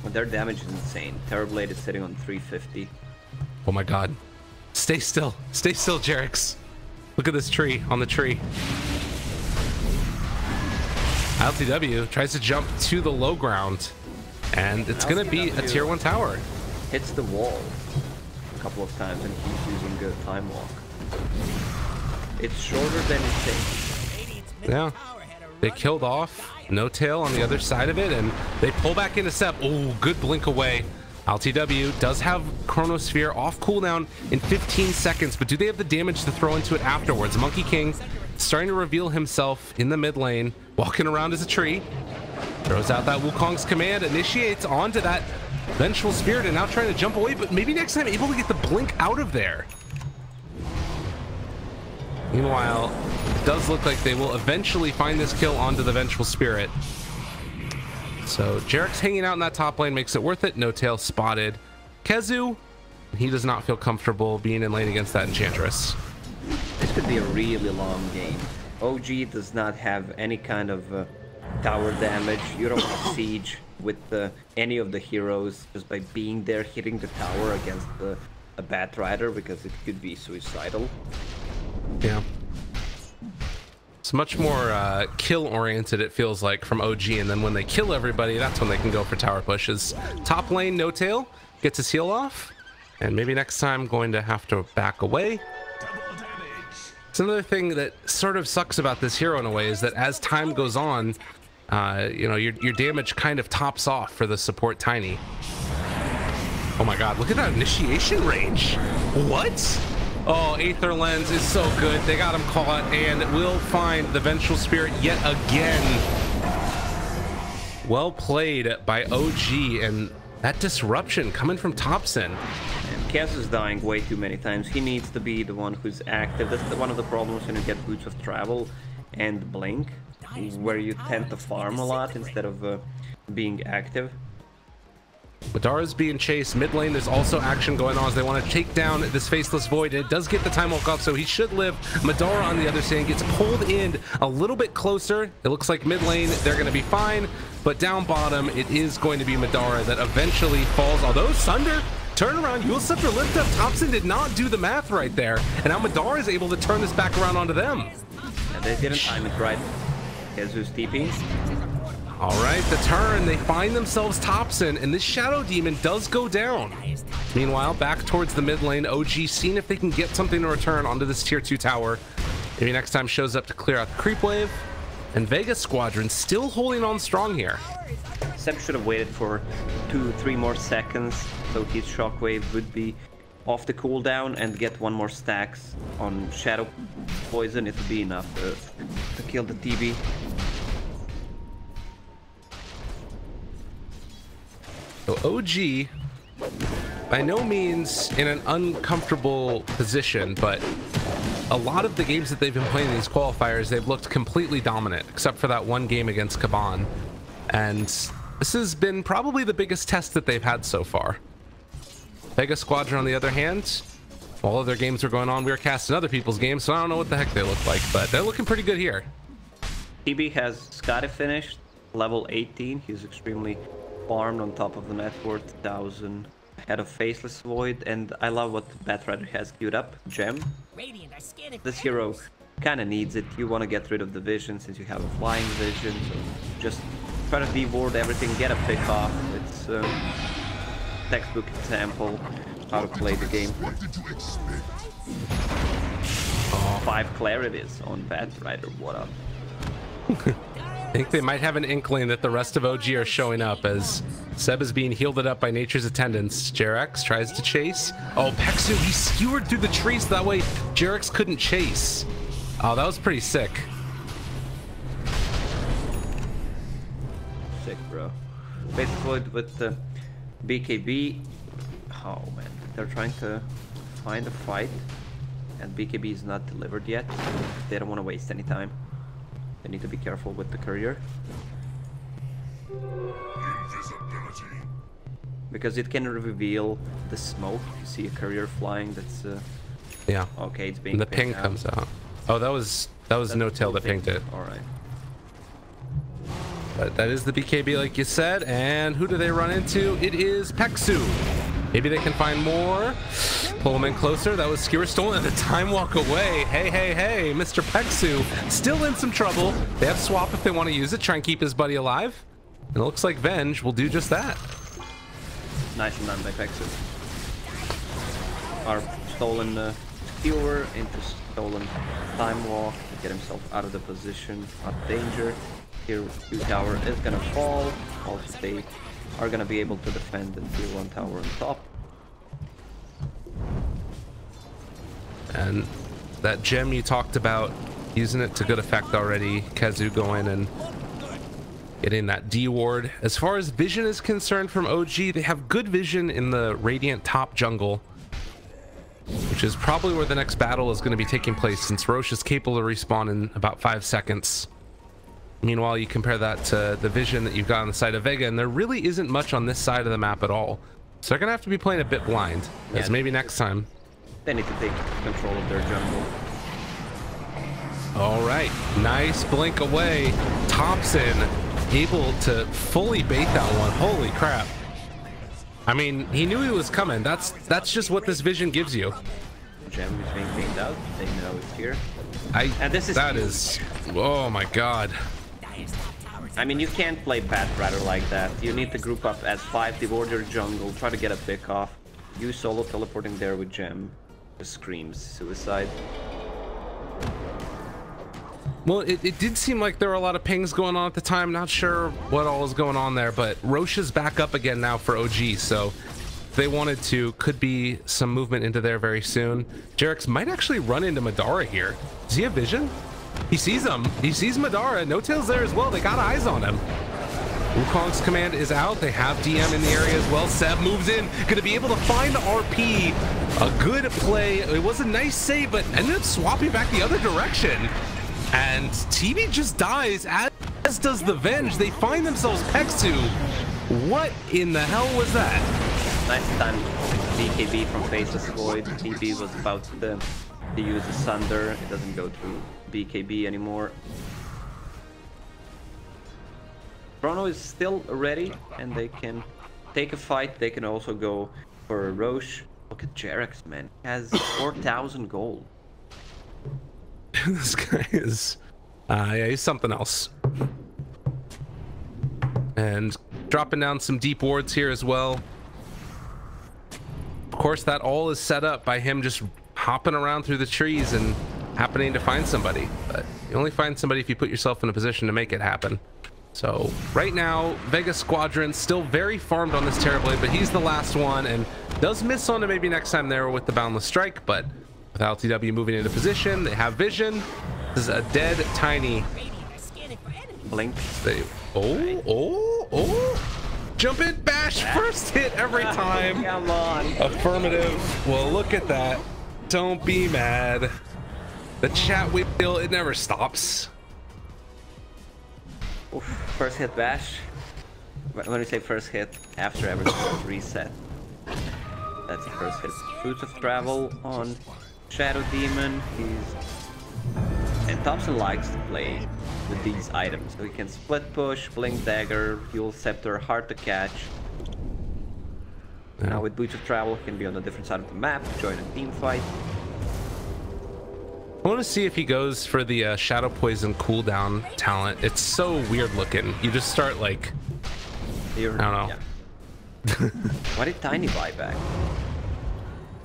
Their damage is insane. Terrorblade is sitting on 350. Oh my god. Stay still. Stay still, Jerix. Look at this tree on the tree. LTW tries to jump to the low ground, and it's going to be a tier 1 tower. Hits the wall a couple of times and keeps using good time walk. It's shorter than it takes. Yeah. They killed off No Tail on the other side of it, and they pull back into step. Oh, good blink away. LTW does have Chronosphere off cooldown in 15 seconds, but do they have the damage to throw into it afterwards? Monkey King starting to reveal himself in the mid lane, walking around as a tree. Throws out that Wukong's command, initiates onto that Vengeful Spirit, and now trying to jump away, but maybe next time able to get the blink out of there. Meanwhile, it does look like they will eventually find this kill onto the Vengeful Spirit. So Jerix hanging out in that top lane makes it worth it. No Tail spotted. Kezu, he does not feel comfortable being in lane against that Enchantress. This could be a really long game. OG does not have any kind of tower damage. You don't siege with any of the heroes just by being there hitting the tower against a Batrider because it could be suicidal. Yeah. It's much more kill-oriented, it feels like, from OG, and then when they kill everybody, that's when they can go for tower pushes. Top lane, No Tail gets his heal off, and maybe next time going to have to back away. It's another thing that sort of sucks about this hero in a way is that as time goes on, you know, your damage kind of tops off for the support Tiny. Oh my god, look at that initiation range. What? Oh, Aether Lens is so good. They got him caught and will find the Vengeful Spirit yet again. Well played by OG, and that disruption coming from Thompson. And Cass is dying way too many times. He needs to be the one who's active. That's one of the problems when you get Boots of Travel and Blink, where you tend to farm a lot instead of being active. Madara's being chased. Mid lane, there's also action going on as they want to take down this Faceless Void. It does get the time walk off, so he should live. Madara on the other side gets pulled in a little bit closer. It looks like mid lane, they're going to be fine, but down bottom, it is going to be Madara that eventually falls. Although Sunder, turn around, Yule Scepter lift up. Thompson did not do the math right there, and now Madara is able to turn this back around onto them. And they didn't time it right. Jesus TP. All right, the turn, they find themselves Thompson, and this Shadow Demon does go down. Meanwhile, back towards the mid lane, OG seeing if they can get something to return onto this tier 2 tower. Maybe next time shows up to clear out the creep wave. And Vega Squadron still holding on strong here. Seb should have waited for 2-3 more seconds, so his shockwave would be off the cooldown and get one more stacks on Shadow Poison, it would be enough to kill the TB. So OG, by no means in an uncomfortable position, but a lot of the games that they've been playing in these qualifiers, they've looked completely dominant, except for that one game against Caban. And this has been probably the biggest test that they've had so far. Vega Squadron, on the other hand, while other games are going on, we were casting other people's games, so I don't know what the heck they look like, but they're looking pretty good here. TB has Scotty finished, level 18. He's extremely farmed on top of the net worth, 1,000 ahead of Faceless Void, and I love what Batrider has queued up. Gem. This hero kind of needs it. You want to get rid of the vision since you have a flying vision, so just try to deward everything, get a pick off. It's textbook example how to play the game. What did you expect? 5 clarities on Batrider. What up? I think they might have an inkling that the rest of OG are showing up as Seb is being healed up by nature's attendants. Jerex tries to chase. Oh, Pexu, he skewered through the trees so that way Jerex couldn't chase. Oh, that was pretty sick. Sick, bro. Basically with the BKB. Oh man, they're trying to find a fight and BKB is not delivered yet. They don't want to waste any time. They need to be careful with the courier. Invisibility. Because it can reveal the smoke. You see a courier flying, that's Yeah. okay, it's being And the pinged ping out. comes out. Oh, that was No Tail that pinged it. Alright. But that is the BKB like you said, and who do they run into? It is Pexu. Maybe they can find more. Pull him in closer. That was Skewer stolen. The time walk away. Hey, hey, hey, Mr. Pexu still in some trouble. They have swap if they want to use it. Try and keep his buddy alive. And it looks like Venge will do just that. Nice and done by Pexu. Our stolen Skewer into stolen time walk to get himself out of the position, out of danger. Here, Q tower is gonna fall. Also, they are gonna be able to defend the tier 1 tower on top. And that gem you talked about, using it to good effect already. Kazu going and getting that D ward. As far as vision is concerned from OG, they have good vision in the Radiant top jungle, which is probably where the next battle is going to be taking place, since Roche is capable of respawn in about 5 seconds. Meanwhile, you compare that to the vision that you've got on the side of Vega, and there really isn't much on this side of the map at all. So they're gonna have to be playing a bit blind, as maybe next time. They need to take control of their jungle. All right, nice blink away. Thompson able to fully bait that one. Holy crap. I mean, he knew he was coming. That's just what this vision gives you. Gem is being pinged out. They know it's here. And this is oh my god. I mean, you can't play Batrider like that. You need to group up as 5, devour your jungle, try to get a pick off. You solo teleporting there with Gem just screams suicide. Well, it did seem like there were a lot of pings going on at the time. Not sure what all was going on there, but Roche is back up again now for OG, so if they wanted to, could be some movement into there very soon. Jerex might actually run into Madara here. Does he have vision? He sees him. He sees Madara. No Tail's there as well. They got eyes on him. Wukong's command is out. They have DM in the area as well. Seb moves in. Gonna be able to find RP. A good play. It was a nice save, but ended up swapping back the other direction. And TV just dies, as does the Venge. They find themselves Pexu. What in the hell was that? Nice time BKB from Faceless Void. TB was about to use the Sunder. It doesn't go through BKB anymore. Chrono is still ready and they can take a fight. They can also go for a Roche. Look at Jerex, man. He has 4,000 gold. This guy is yeah, he's something else. And dropping down some deep wards here as well. Of course, that all is set up by him just hopping around through the trees and happening to find somebody. But you only find somebody if you put yourself in a position to make it happen. So right now, Vega Squadron still very farmed on this Terrorblade, but he's the last one and does miss on to maybe next time there with the Boundless Strike, but with LTW moving into position, they have vision. This is a dead Tiny. Blink. Jump it, bash, first hit every time. Come on. Affirmative. Well, look at that. Don't be mad. The chat wheel, it never stops. Oof, first hit bash. When we say first hit, after everything reset. That's the first hit. Boots of Travel on Shadow Demon. And Thompson likes to play with these items. So he can split push, blink dagger, fuel scepter, hard to catch. Yeah. Now with Boots of Travel, he can be on a different side of the map, join a team fight. I want to see if he goes for the Shadow Poison cooldown talent. It's so weird looking. You just start like, I don't know. Yeah. Why did Tiny buy back?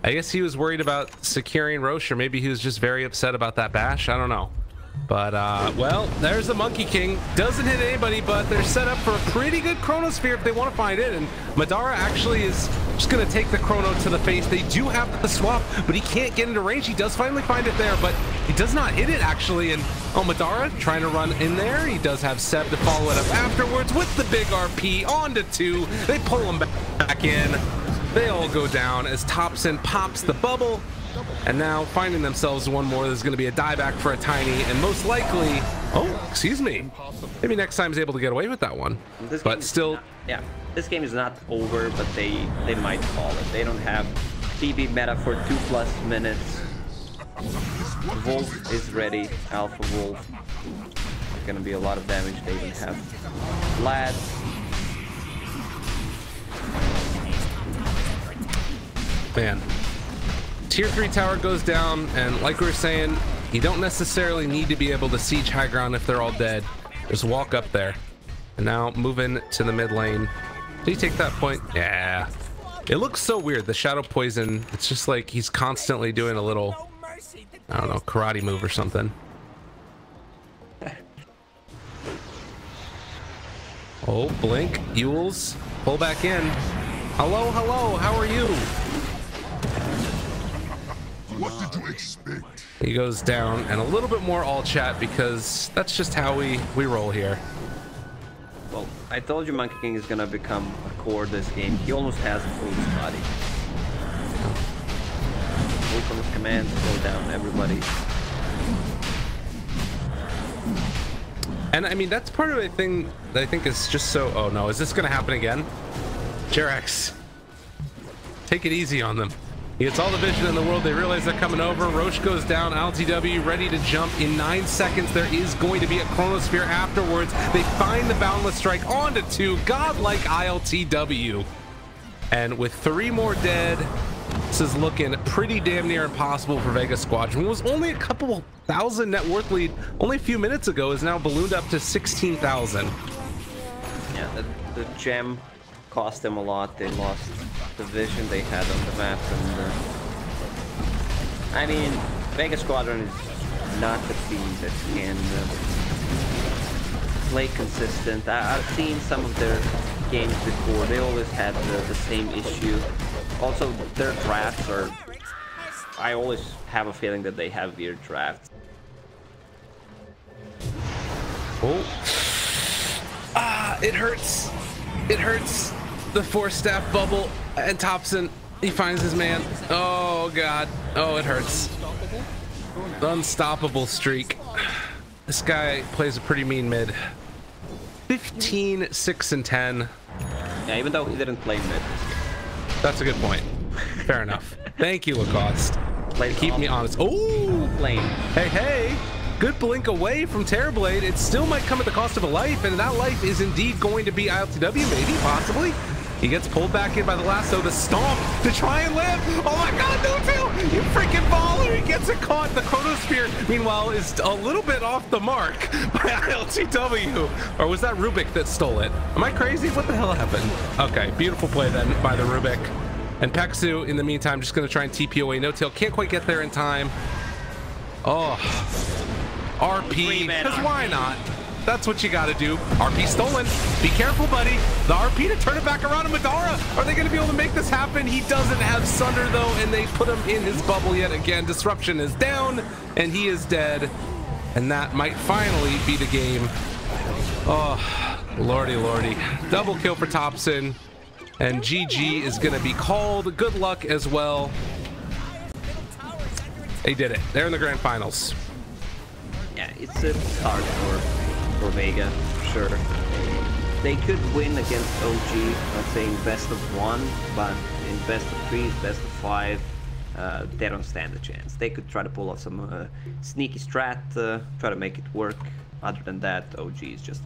I guess he was worried about securing Roche, or maybe he was just very upset about that bash. I don't know. But, well, there's the Monkey King. Doesn't hit anybody, but they're set up for a pretty good Chronosphere if they want to find it. And Madara actually is just going to take the Chrono to the face. They do have the swap, but he can't get into range. He does finally find it there, but he does not hit it, actually. And, oh, Madara trying to run in there. He does have Seb to follow it up afterwards with the big RP on to 2. They pull him back in. They all go down as Thompson pops the bubble. And now finding themselves one more, there's going to be a dieback for a Tiny, and most likely, oh, excuse me, maybe next time he's able to get away with that one. But still, yeah, this game is not over, but they might call it. They don't have PB meta for 2+ minutes. Wolf is ready, Alpha Wolf. There's going to be a lot of damage. They even have Vlad. Man. Tier 3 tower goes down, and like we were saying, you don't necessarily need to be able to siege high ground if they're all dead. Just walk up there. And now moving to the mid lane. Did he take that point? Yeah. It looks so weird, the Shadow Poison. It's just like he's constantly doing a little, I don't know, karate move or something. Oh, blink, Yules, pull back in. Hello, hello, how are you? What did you expect? He goes down, and a little bit more all chat because that's just how we roll here. Well, I told you Monkey King is gonna become a core this game. He almost has a full body. Wait on his commands, slow down everybody. And I mean, that's part of the thing that I think is just so, oh no, is this gonna happen again? Jerax, take it easy on them. He gets all the vision in the world. They realize they're coming over. Roche goes down. LTW ready to jump in 9 seconds. There is going to be a Chronosphere afterwards. They find the Boundless Strike onto 2. Godlike ILTW. And with 3 more dead, this is looking pretty damn near impossible for Vega Squadron. It was only a couple thousand net worth lead only a few minutes ago, is now ballooned up to 16,000. Yeah, the gem cost them a lot. They lost the vision they had on the map, and I mean, Vega Squadron is not the team that can play consistent. I've seen some of their games before. They always had the same issue. Also, their drafts are, I always have a feeling that they have weird drafts. Oh, it hurts. It hurts. The 4-staff bubble, and Thompson, he finds his man. Oh god, oh, it hurts. The unstoppable streak. This guy plays a pretty mean mid. 15, 6, and 10. Yeah, even though he didn't play mid this game. That's a good point. Fair enough. Thank you, Lacoste. Keep me honest. Oh, lane. Hey, hey. Good blink away from Terrorblade. It still might come at the cost of a life, and that life is indeed going to be ILTW, maybe, possibly. He gets pulled back in by the lasso, the stomp to try and live. Oh my god, no tail! You freaking baller! He gets it caught. The Chronosphere, meanwhile, is a little bit off the mark by ILTW. Or was that Rubik that stole it? Am I crazy? What the hell happened? Okay, beautiful play then by the Rubik. And Peksu, in the meantime, just going to try and TP away. No tail, can't quite get there in time. Oh, RP, because why not? That's what you gotta do. RP stolen. Be careful, buddy. The RP to turn it back around to Madara. Are they gonna be able to make this happen? He doesn't have Sunder though, and they put him in his bubble yet again. Disruption is down, and he is dead. And that might finally be the game. Oh, lordy, lordy. Double kill for Thompson. And GG is gonna be called. Good luck as well. They did it. They're in the grand finals. Yeah, it's hard for Vega, sure. They could win against OG, let's say in best of 1, but in best of 3, best of 5, they don't stand a chance. They could try to pull off some sneaky strat, try to make it work. Other than that, OG is just...